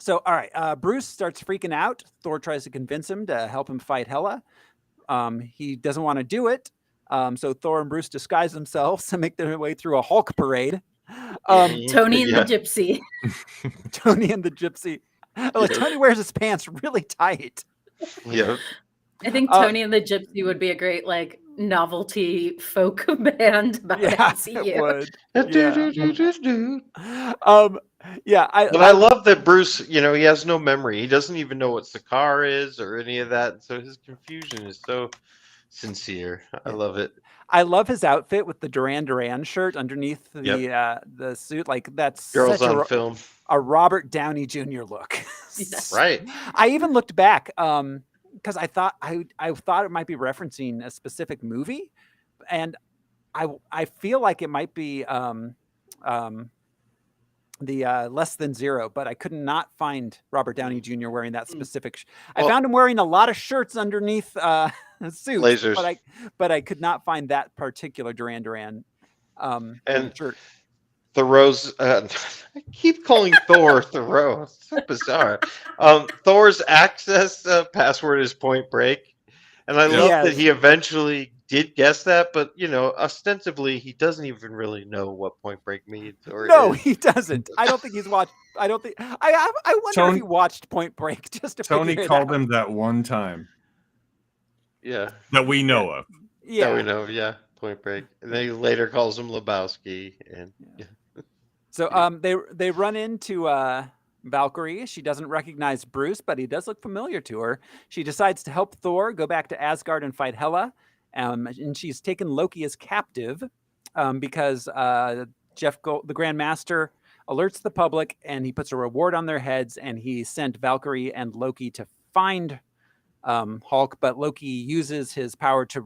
So, all right, Bruce starts freaking out. Thor tries to convince him to help him fight Hela. He doesn't want to do it. So Thor and Bruce disguise themselves and make their way through a Hulk parade. Tony and Yeah. the Gypsy. Tony and the Gypsy. Like, Tony wears his pants really tight. Yeah. I think Tony and the Gypsy would be a great like novelty folk band about Yeah, MCU. it would. Yeah, But I love that Bruce, he has no memory. He doesn't even know what Sakaar is or any of that. So his confusion is so sincere. I love it. I love his outfit with the Duran Duran shirt underneath the suit. Like, that's Girls such on film. a Robert Downey Jr. look. Right. I even looked back because I thought it might be referencing a specific movie, and I feel like it might be the Less Than Zero, but I could not find Robert Downey Jr. wearing that specific. I found him wearing a lot of shirts underneath suits, Blazers. but I could not find that particular Duran Duran And shirt. Thoreau's, I keep calling Thor Thoreau. It's so bizarre. Thor's access password is Point Break. And I love that he eventually did guess that, but ostensibly he doesn't even really know what Point Break means. No, he doesn't. I don't think he's watched. I don't think. I wonder if he watched Point Break just to. Tony figure it called out. him that one time. Yeah. That we know of. Yeah, That we know. Yeah. Point Break. And then he later calls him Lebowski. And So they run into Valkyrie. She doesn't recognize Bruce, but he does look familiar to her. She decides to help Thor go back to Asgard and fight Hela. And she's taken Loki as captive because the Grand Master alerts the public, and he puts a reward on their heads, and he sent Valkyrie and Loki to find Hulk, but Loki uses his power to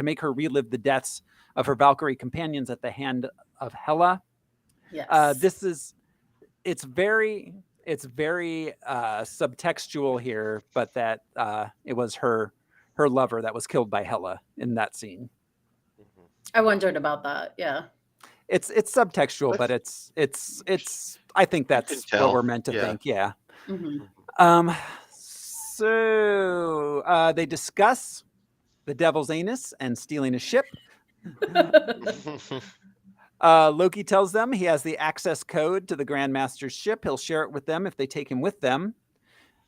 make her relive the deaths of her Valkyrie companions at the hand of Hela. Yes. It's very subtextual here, but that it was her lover that was killed by Hela in that scene. I wondered about that. Yeah. It's subtextual, but it's I think that's what we're meant to think. Yeah. Mm-hmm. So they discuss the devil's anus and stealing a ship. Loki tells them he has the access code to the Grand Master's ship. He'll share it with them if they take him with them.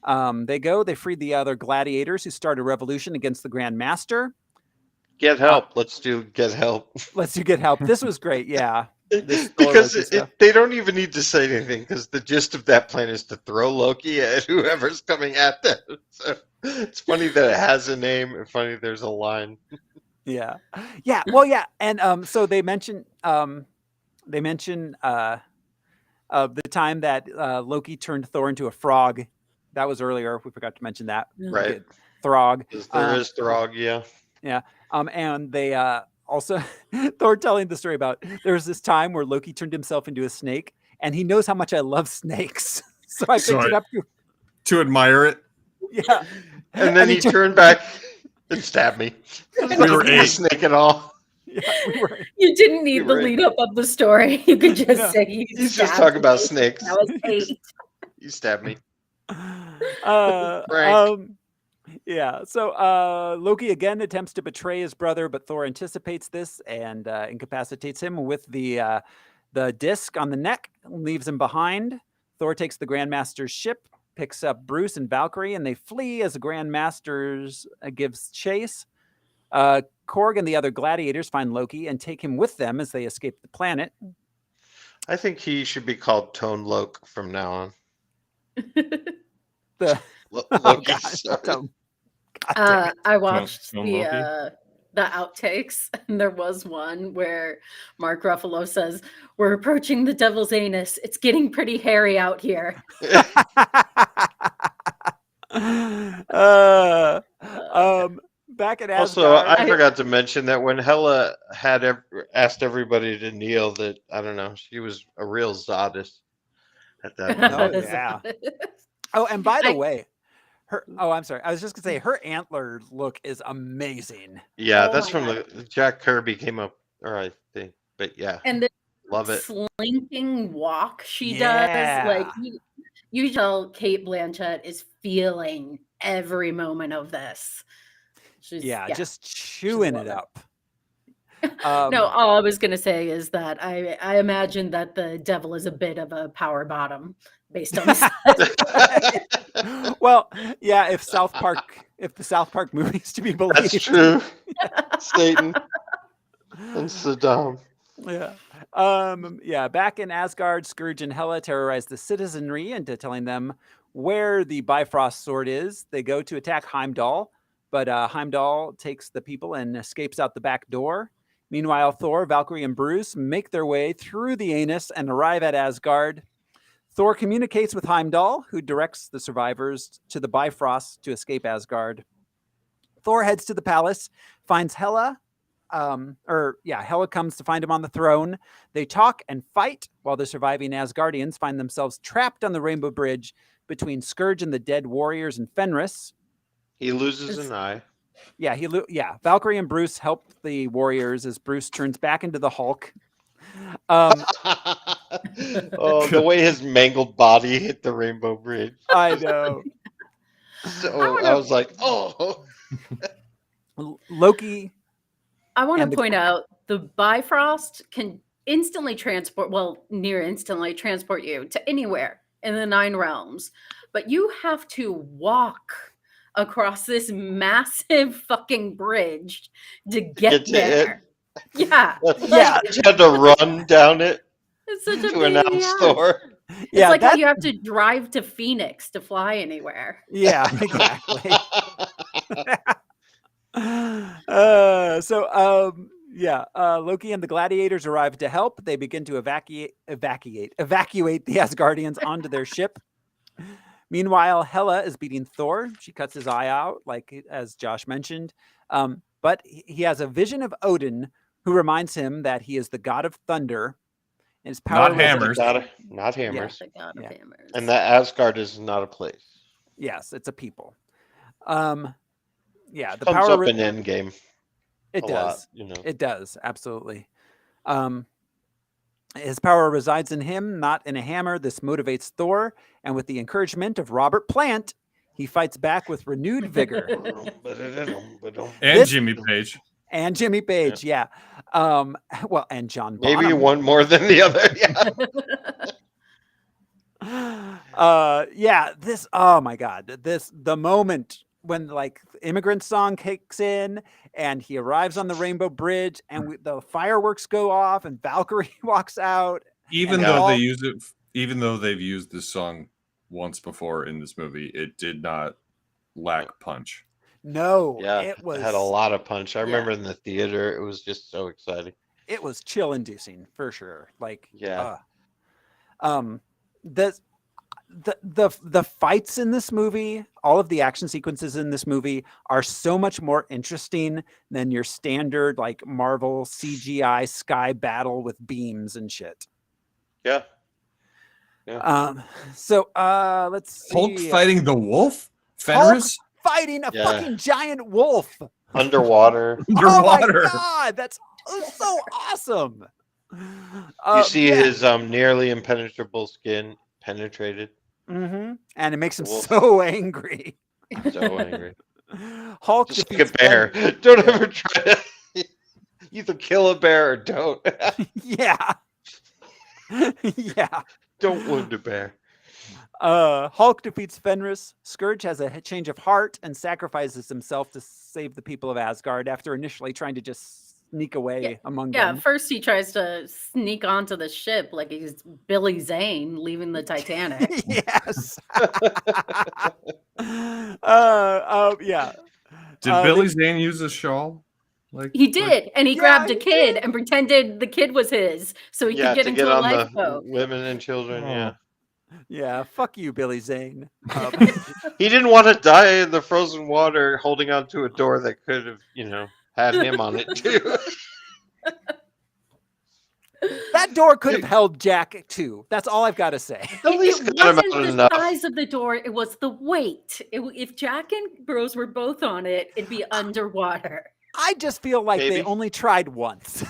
They free the other gladiators who start a revolution against the Grand Master. get help. Let's do get help. Let's do get help. This was great. Yeah. Because they don't even need to say anything, because the gist of that plan is to throw Loki at whoever's coming at them. So it's funny that it has a name, and funny there's a line. Yeah. Well, yeah, and so they mention the time that Loki turned Thor into a frog. That was earlier. We forgot to mention that. Right. Throg. There is Throg, yeah. Yeah. And they also Thor telling the story about there was this time where Loki turned himself into a snake, and he knows how much I love snakes. So I picked it up to admire it. Yeah. And then he turned back and stabbed me. We were a snake at all. Yeah, we were. You didn't need the lead up of the story. You could just say He's just talking about snakes. That was 8. You stabbed me. Yeah. So Loki again attempts to betray his brother, but Thor anticipates this and incapacitates him with the disc on the neck, leaves him behind. Thor takes the Grandmaster's ship, picks up Bruce and Valkyrie, and they flee as the Grandmaster's gives chase. Korg and the other gladiators find Loki and take him with them as they escape the planet. I think he should be called Tone Loke from now on. Loki. I watched the outtakes, and there was one where Mark Ruffalo says, "We're approaching the devil's anus. It's getting pretty hairy out here." Back at Asgard. Also, I forgot to mention that when Hela had asked everybody to kneel, that I don't know, she was a real Zodis at that point. Oh, yeah. Oh, and by the way, I'm sorry. I was just gonna say her antler look is amazing. Yeah, that's from the Jack Kirby came up. All right, But yeah, And the love it. slinking walk she Yeah. does, like you tell Kate Blanchett is feeling every moment of this. She's just chewing it loving up. No, all I was gonna say is that I imagine that the devil is a bit of a power bottom based on the Well, yeah, if the South Park movies to be believed. That's true. Satan and Saddam. Back in Asgard, Scourge and Hela terrorize the citizenry into telling them where the Bifrost sword is. They go to attack Heimdall, but Heimdall takes the people and escapes out the back door. Meanwhile, Thor, Valkyrie, and Bruce make their way through the anus and arrive at Asgard. Thor communicates with Heimdall, who directs the survivors to the Bifrost to escape Asgard. Thor heads to the palace, finds Hela. Hela comes to find him on the throne. They talk and fight while the surviving Asgardians find themselves trapped on the Rainbow Bridge between Scourge and the dead warriors and Fenris. He loses an eye. Valkyrie and Bruce help the warriors as Bruce turns back into the Hulk. The way his mangled body hit the Rainbow Bridge. I know. So I was like, oh. Loki. I want to point out the Bifrost can near instantly transport you to anywhere in the 9 realms, but you have to walk across this massive fucking bridge to get there. Yeah. Yeah. You had to run down it It's such a to announce Thor. It's like how you have to drive to Phoenix to fly anywhere. Yeah, exactly. Loki and the gladiators arrive to help. They begin to evacuate the Asgardians onto their ship. Meanwhile, Hela is beating Thor. She cuts his eye out, like as Josh mentioned. But he has a vision of Odin, who reminds him that he is the god of thunder. And his power Not hammers. Not hammers. The god of hammers. And that Asgard is not a place. Yes, it's a people. The Comes power up in Endgame. It does. Lot, It does, absolutely. His power resides in him, not in a hammer. This motivates Thor, and with the encouragement of Robert Plant, he fights back with renewed vigor. And Jimmy Page. And Jimmy Page, yeah. And John Bonham. Maybe one more than the other. Yeah. Oh my God. The moment when like the immigrant song kicks in and he arrives on the Rainbow Bridge and the fireworks go off and Valkyrie walks out. Even though they've used this song once before in this movie, it did not lack punch. No, it had a lot of punch. I remember in the theater, it was just so exciting. It was chill inducing for sure. Like, the fights in this movie, all of the action sequences in this movie are so much more interesting than your standard like Marvel CGI sky battle with beams and shit. Yeah. Let's see. Hulk fighting the wolf? Fenris? Fighting a fucking giant wolf underwater. Oh my God, that's so awesome. You see his nearly impenetrable skin penetrated. Mm-hmm. And it makes him so angry. So angry. Hulk just like a bear. Don't ever try to either kill a bear or don't. Yeah. Don't wound a bear. Hulk defeats Fenris. Scourge has a change of heart and sacrifices himself to save the people of Asgard after initially trying to just sneak away among them. Yeah, first he tries to sneak onto the ship like he's Billy Zane leaving the Titanic. Yes. Did Billy Zane use a shawl? He did, and he grabbed a kid and pretended the kid was his, so he could get into a lifeboat. Women and children, Yeah, fuck you, Billy Zane. He didn't want to die in the frozen water holding onto a door that could have, had him on it too. That door could have held Jack too. That's all I've got to say. At least it wasn't the size of the door, it was the weight. If Jack and Rose were both on it, it'd be underwater. I just feel like they only tried once.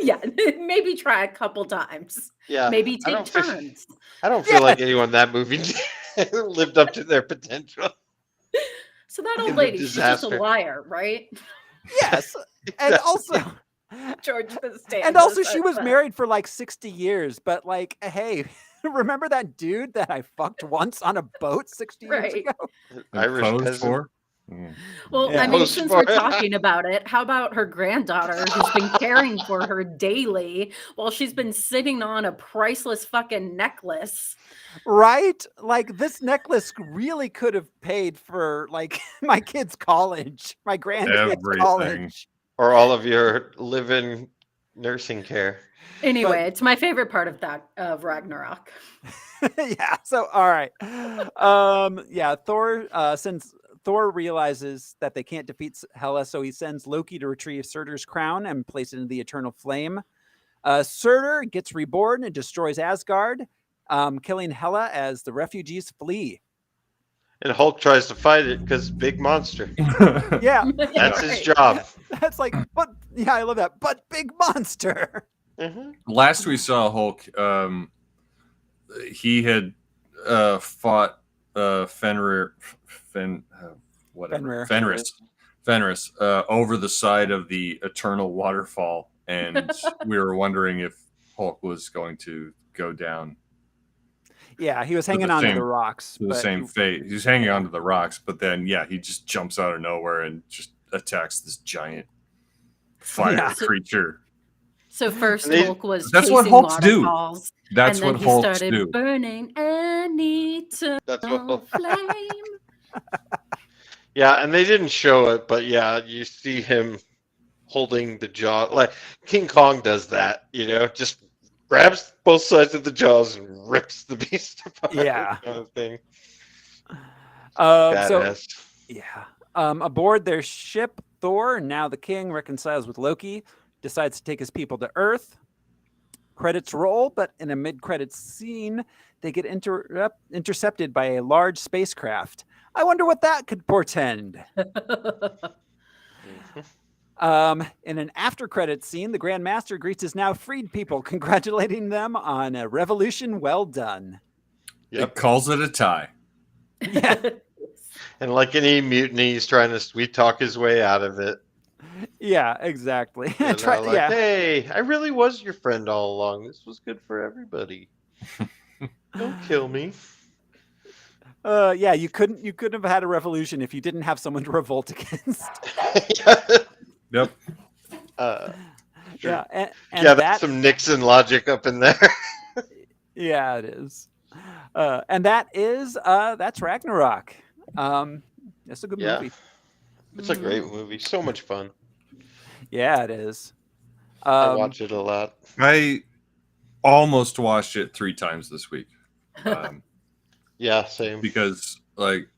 Yeah, maybe try a couple times. Yeah, Maybe I take don't feel- turns. I don't feel like anyone in that movie lived up to their potential. So that In old the lady, she's just a disaster. liar, right? Yes, and also. George Costanza. And also, she said was that. married for like 60 years. But like, hey, remember that dude that I fucked once on a boat 60 years Right. ago? Irish Posed peasant. for? Well, Yeah. I mean, Post since for- we're talking about it, how about her granddaughter who's been caring for her daily while she's been sitting on a priceless fucking necklace? Right? Like, this necklace really could have paid for like my kids' college, my grandkids' Everything. college. Or all of your live-in nursing care. Anyway, it's my favorite part of Ragnarok. Yeah. So, all right. Yeah. Thor realizes that they can't defeat Hela, so he sends Loki to retrieve Surtur's crown and place it into the eternal flame. Surtur gets reborn and destroys Asgard, killing Hela as the refugees flee. And Hulk tries to fight it because big monster. Yeah, That's his job. that's like, but yeah, I love that. But big monster. Mhm. Last we saw Hulk, he had fought Fenrir, Fenris over the side of the eternal waterfall, and we were wondering if Hulk was going to go down Yeah, he was To hanging the on to same- the rocks. to the but same fate. He's hanging onto the rocks, but then he just jumps out of nowhere and just attacks this giant fire Yeah. creature. So first They- Hulk was That's what chasing Hulks do. waterfalls, That's and then what he Hulks started do. burning an eternal That's what Hulk- flame. Yeah, and they didn't show it, but yeah, you see him holding the jaw. Like King Kong does that, just grabs both sides of the jaws and rips the beast apart. Yeah. Kind of thing. So Badass. yeah, aboard their ship, Thor, now the king, reconciles with Loki, decides to take his people to Earth. Credits roll, but in a mid-credits scene, they get intercepted by a large spacecraft. I wonder what that could portend. In an after-credits scene, the Grand Master greets his now freed people, congratulating them on a revolution well done. Yep. It calls it a tie. Yeah, And like any mutiny, he's trying to sweet talk his way out of it. yeah, exactly. And Try- like, yeah. hey, I really was your friend all along. This was good for everybody. Don't kill me. Yeah, you couldn't have had a revolution if you didn't have someone to revolt against. Yep. Sure. Yeah, and Yeah, that's some Nixon logic up in there. yeah, it is. And that's Ragnarok. It's a good Yeah. movie. It's a great movie. So much fun. Yeah, it is. I watch it a lot. I almost watched it 3 times this week. Yeah, same. Because like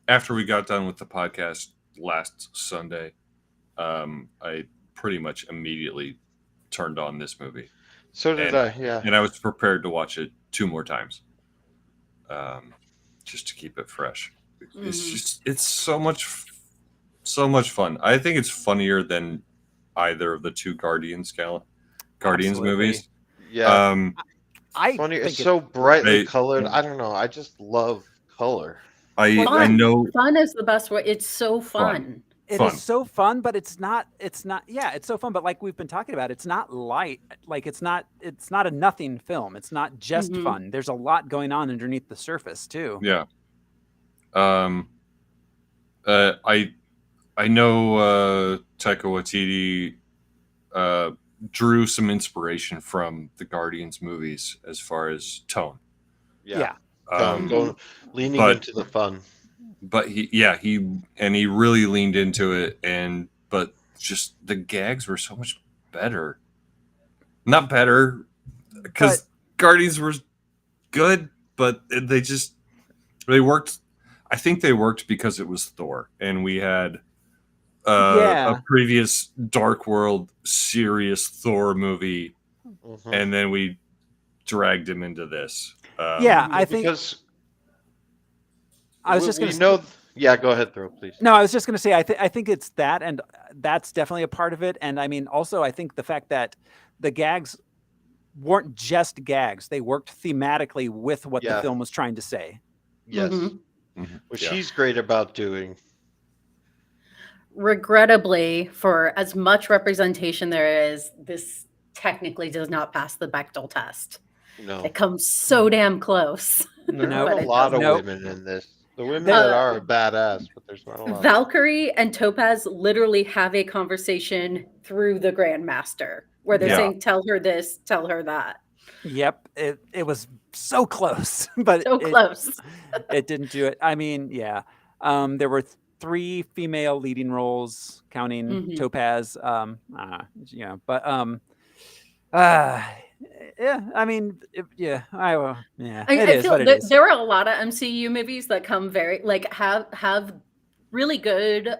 after we got done with the podcast last Sunday, I pretty much immediately turned on this movie, So did I. Yeah. and I was prepared to watch it 2 more times, just to keep it fresh. It's so much fun. I think it's funnier than either of the 2 Guardians Absolutely. movies. Yeah. I Funny. think It's so brightly They- colored. I don't know. I just love color. I Fun. know. Fun is the best way. It's so fun. it fun. is so fun, but it's not. Yeah, it's so fun, but like we've been talking about, it's not light. Like it's not a nothing film. It's not just Mhm. fun. There's a lot going on underneath the surface too. Yeah. I know Taika Waititi drew some inspiration from the Guardians movies as far as tone. Yeah. Leaning but- into the fun. But he really leaned into it, but just the gags were so much better. Not better, because Guardians were good, but they worked. I think they worked because it was Thor, and we had a previous Dark World serious Thor movie, Mhm. and then we dragged him into this. Yeah, I think because I was we- just going we to know. Yeah, go ahead, Thor, please. No, I was just going to say, I think it's that, and that's definitely a part of it. And I mean, also, I think the fact that the gags weren't just gags; they worked thematically with what the Yeah. film was trying to say. Yes. Mhm. Which Yeah. he's great about doing. Regrettably, for as much representation there is, this technically does not pass the Bechdel test. No. It comes so damn close. There Nope. aren't But a it lot of Nope. women in this. The women There- that are badass, but there's not a lot. Valkyrie and Topaz literally have a conversation through the Grandmaster where they're Yeah. saying, tell her this, tell her that. Yep, it was so close, but So close. it didn't do it. I mean, yeah, there were 3 female leading roles, counting Mhm. Topaz. But yeah, I mean, yeah, it I is feel what it is. there are a lot of MCU movies that come very like have really good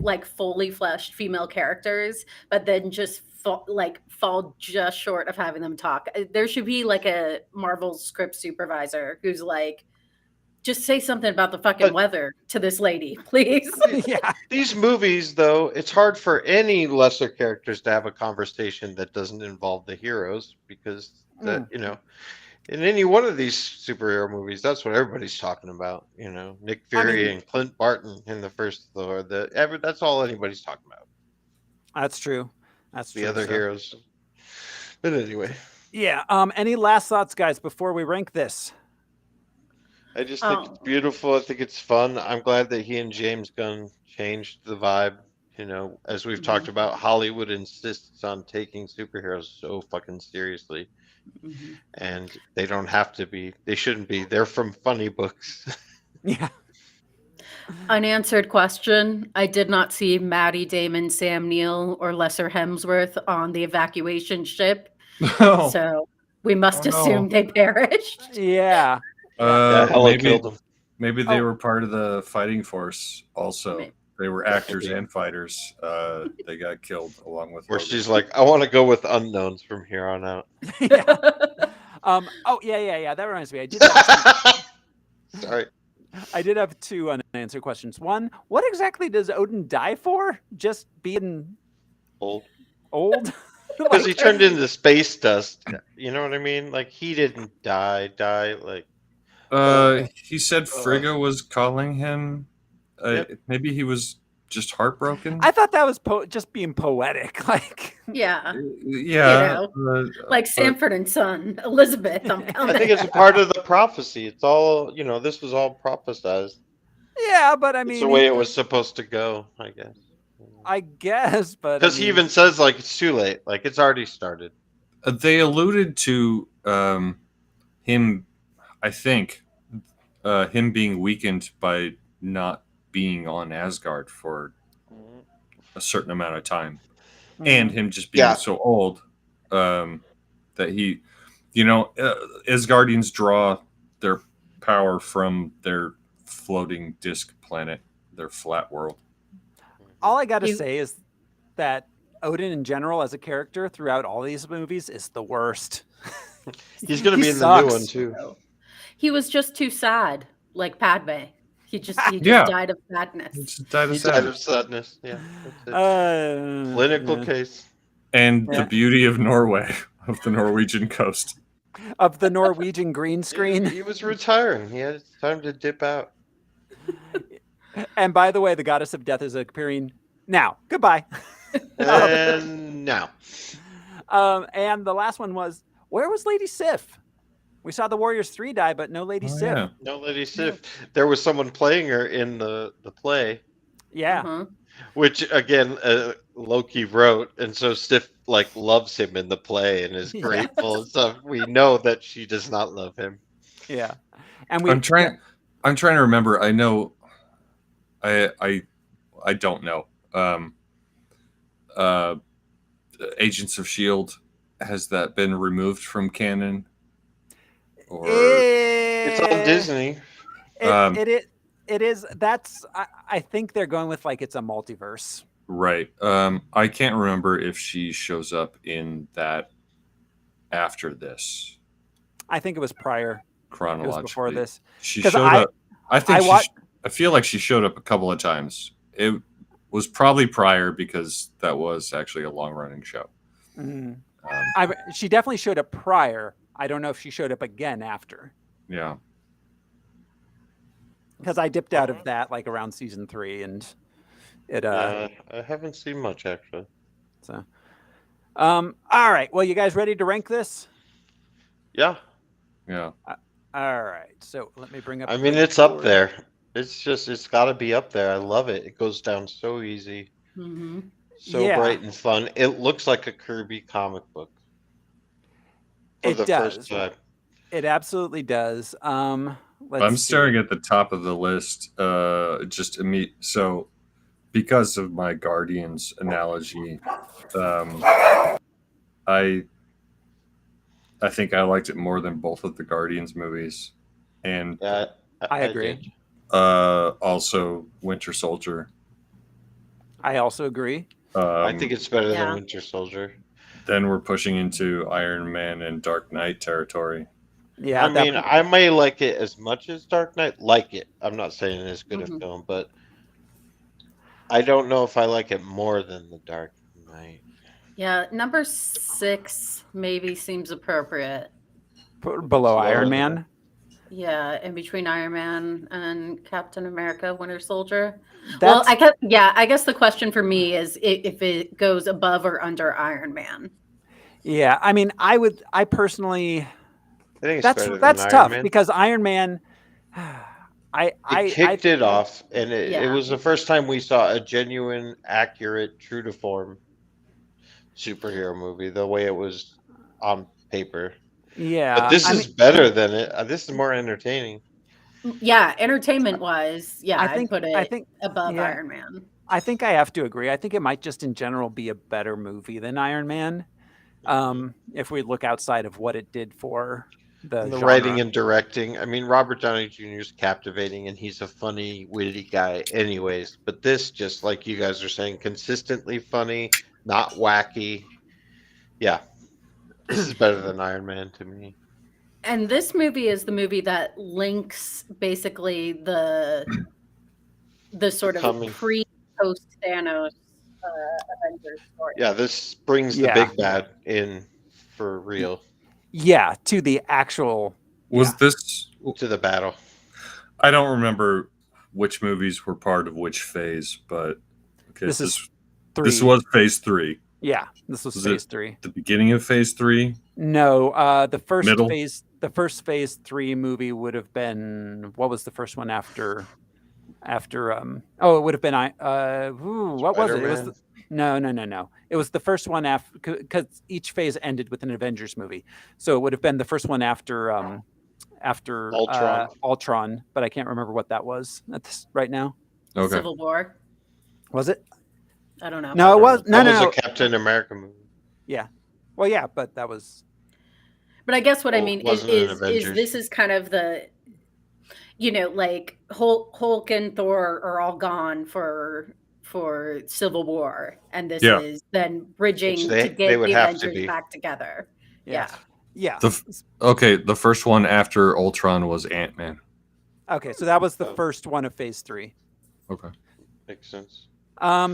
like fully fleshed female characters, but then just fall just short of having them talk. There should be like a Marvel script supervisor who's like, just say something about the fucking But- weather to this lady, please. Yeah, These movies, though, it's hard for any lesser characters to have a conversation that doesn't involve the heroes because that you know, in any one of these superhero movies, that's what everybody's talking about. You know, Nick Fury and Clint Barton in the first Thor. That's all anybody's talking about. that's true. That's The true. other so- heroes. But anyway, Yeah. Any last thoughts, guys, before we rank this? I just think it's beautiful. I think it's fun. I'm glad that he and James Gunn changed the vibe. You know, as we've talked about, Hollywood insists on taking superheroes so fucking seriously. Mhm. And they don't have to be. They shouldn't be. They're from funny books. Yeah. Unanswered question. I did not see Maddie Damon, Sam Neill, or Lesser Hemsworth on the evacuation ship. Oh, So we must Oh, no. assume they perished. Yeah. Hela killed him. maybe they Oh. were part of the fighting force. Also, Maybe. they were actors and fighters. They got killed along with. Where Logan. she's like, I want to go with unknowns from here on out. Yeah. Oh yeah. That reminds me. Sorry. I did have 2 unanswered questions. One, what exactly does Odin die for? Just being Old. old? Because he turned into space dust. You know what I mean? Like, he didn't die. Like, He said Frigga was calling him. Yep. Maybe he was just heartbroken. I thought that was just being poetic. Like, Yeah. Yeah, Like Sanford and Son, Elizabeth, I'm I coming. think it's a part of the prophecy. It's all, you know, this was all prophesized. yeah, but I It's mean, the way it was supposed to go, I guess. I guess, but Because he even says, like, it's too late. Like, it's already started. they alluded to him. I think him being weakened by not being on Asgard for a certain amount of time, and him just being Yeah. so old that he, Asgardians draw their power from their floating disk planet, their flat world. all I got to You- say is that Odin in general as a character throughout all these movies is the worst. He's going to He be in the new sucks. one, too. He was just too sad, like Padme. He just Yeah. died of sadness. He just died of He died sadness. of sadness. Yeah. That's it. Clinical Yeah. case. And Yeah. the beauty of Norway, of the Norwegian coast. Of the Norwegian green screen. He was retiring. He had time to dip out. And by the way, the goddess of death is appearing now. Goodbye. And now. And the last one was, where was Lady Sif? We saw the Warriors 3 die, but no Lady Sif. Yeah. No Lady Sif. There was someone playing her in the play, Yeah. Uh-huh. which again Loki wrote, and so Sif like loves him in the play and is Yeah. grateful and stuff. We know that she does not love him. Yeah. And we I'm trying to remember. I know. I don't know. Agents of Shield, has that been removed from canon? Or It's on Disney. It is. That's. I think they're going with like it's a multiverse. right? I can't remember if she shows up in that after this I think it was prior. It was chronologically. before this. She 'Cause showed I- up. I think I watched. I feel like she showed up a couple of times. It was probably prior because that was actually a long running show. She definitely showed up prior. I don't know if she showed up again after. Yeah. Because I dipped out of that like around season 3, and it I haven't seen much actually. so all right. Well, you guys ready to rank this? Yeah. Yeah. All right. So let me bring up. I mean, the it's up board. there. It's got to be up there. I love it. It goes down so easy, so Yeah. bright and fun. It looks like a Kirby comic book. For It the does. first time. It absolutely does. I'm Let's staring see. at the top of the list. So because of my Guardians analogy, I think I liked it more than both of the Guardians movies, and Yeah, I agree. did. also Winter Soldier. I also agree. I think it's better Yeah. than Winter Soldier. Then we're pushing into Iron Man and Dark Knight territory. Yeah. I mean, I may like it as much as Dark Knight. Like it. I'm not saying it's good a film, but I don't know if I like it more than the Dark Knight. Yeah, number 6 maybe seems appropriate. Below Iron Man. Yeah, in between Iron Man and Captain America, Winter Soldier. That's, I guess the question for me is if it goes above or under Iron Man. yeah. I mean, I personally. I think it's better than That's Iron tough Man. because Iron Man. It kicked it off, and it was the first time we saw a genuine, accurate, true to form superhero movie. The way it was on paper. Yeah. But this is better than it. This is more entertaining. Yeah, entertainment wise, yeah, I think- I'd put it I think- above yeah. Iron Man. I think I have to agree. I think it might just in general be a better movie than Iron Man. If we look outside of what it did for the genre. Writing and directing. I mean, Robert Downey Jr. is captivating, and he's a funny, witty guy, anyways. But this, just like you guys are saying, consistently funny, not wacky. Yeah, this is better than Iron Man to me. And this movie is the movie that links basically the sort of pre-post Thanos Avengers story. Yeah, this brings the big bad in for real. Yeah, to the actual. Was this to the battle? I don't remember which movies were part of which phase, but okay, This is 3. This was phase 3. Yeah, this was phase 3. The beginning of phase 3? No, the first Middle? phase. The first phase 3 movie would have been, what was the first one after? It would have been what was it? It was no. It was the first one after, because each phase ended with an Avengers movie, so it would have been the first one after Ultron, but I can't remember what that was right now. Okay. Civil War. Was it? I don't know. No, it was no. That was a Captain America movie. Yeah, well, yeah, but that was. But I guess what I mean is Avengers. this is kind of the, like Hulk and Thor are all gone for Civil War, and this is then bridging to get the Avengers back together. Yeah. The first one after Ultron was Ant-Man. Okay, so that was the first one of phase 3. Okay. Makes sense. All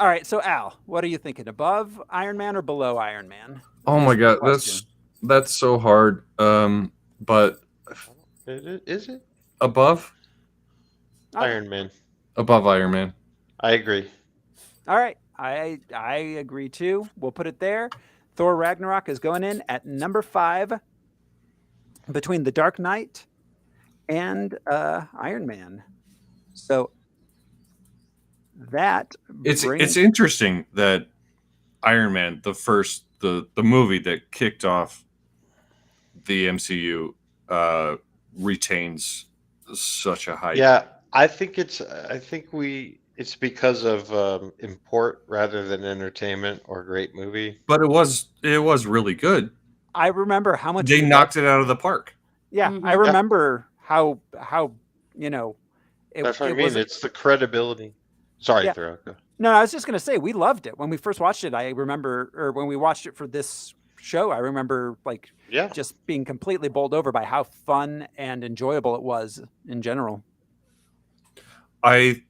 right, so Al, what are you thinking? Above Iron Man or below Iron Man? Oh my God, that's so hard. But is it above Iron Man? Above Iron Man. I agree. All right, I agree too. We'll put it there. Thor Ragnarok is going in at number 5, between The Dark Knight and Iron Man. So that it's interesting that Iron Man, the movie that kicked off the MCU, retains such a high. Yeah, I think it's because of import rather than entertainment or great movie. But it was really good. I remember how much they knocked it out of the park. Yeah, I remember how That's what I mean. It's the credibility. Sorry, Thor. No, I was just going to say we loved it when we first watched it. I remember, or when we watched it for this show. I remember like Yeah. just being completely bowled over by how fun and enjoyable it was in general. I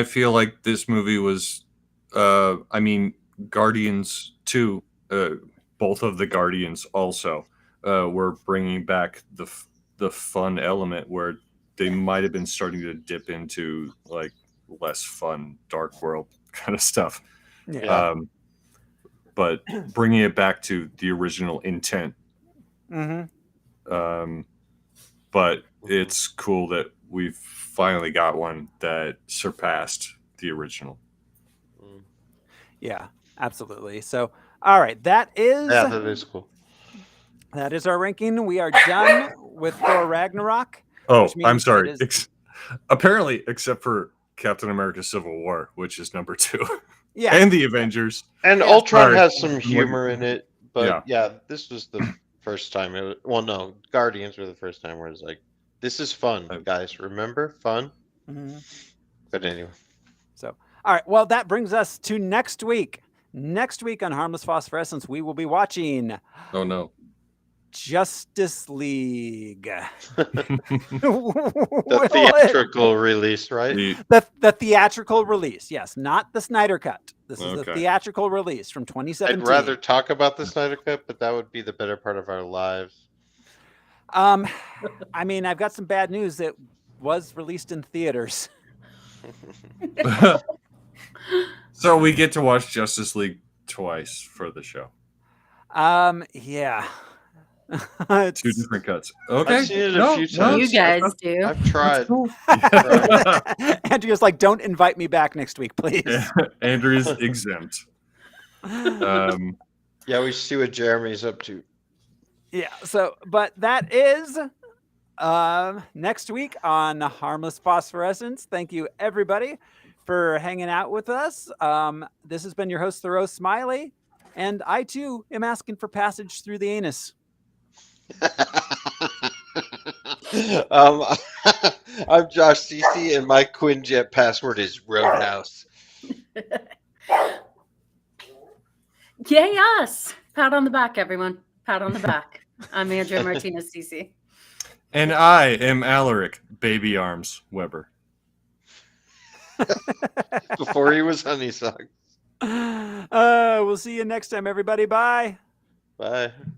feel like this movie was, I mean, Guardians 2, both of the Guardians also were bringing back the fun element where they might have been starting to dip into like less fun dark world kind of stuff. Yeah. But bringing it back to the original intent. Mm-hmm. But it's cool that we've finally got one that surpassed the original. Yeah, absolutely. So, all right, that is Cool. that is our ranking. We are done with Thor Ragnarok. Oh, which I'm means sorry. it is- Apparently, except for Captain America: Civil War, which is number 2, Yeah, and the Avengers. And Yeah, Ultron sorry. has some humor in it, but Yeah. yeah, this was the first time. Well, no, Guardians were the first time where it's like, this is fun, guys. Remember, fun. Mhm. But anyway, So, all right. Well, that brings us to next week. Next week on Harmless Phosphorescence, we will be watching Oh no. Justice League. the theatrical release, right? The theatrical release, yes, not the Snyder Cut. This is the Okay. theatrical release from 2017. I'd rather talk about the Snyder Cut, but that would be the better part of our lives. I mean, I've got some bad news. It was released in theaters. So we get to watch Justice League twice for the show. Yeah. 2 different cuts. Okay. I've seen it a few You times. guys do. I've tried. Andrea's like, don't invite me back next week, please. Yeah, Andrew's exempt. Yeah, we see what Jeremy's up to. Yeah. So, but that is next week on Harmless Phosphorescence. Thank you, everybody, for hanging out with us. This has been your host, Thoreau Smiley, and I too am asking for passage through the anus. I'm Josh CC, and my Quinjet password is Roadhouse. Yay us! Pat on the back, everyone. Pat on the back. I'm Andrea Martinez CC. And I am Alaric Baby Arms Weber. Before he was Honeysuckle. We'll see you next time, everybody. Bye. Bye.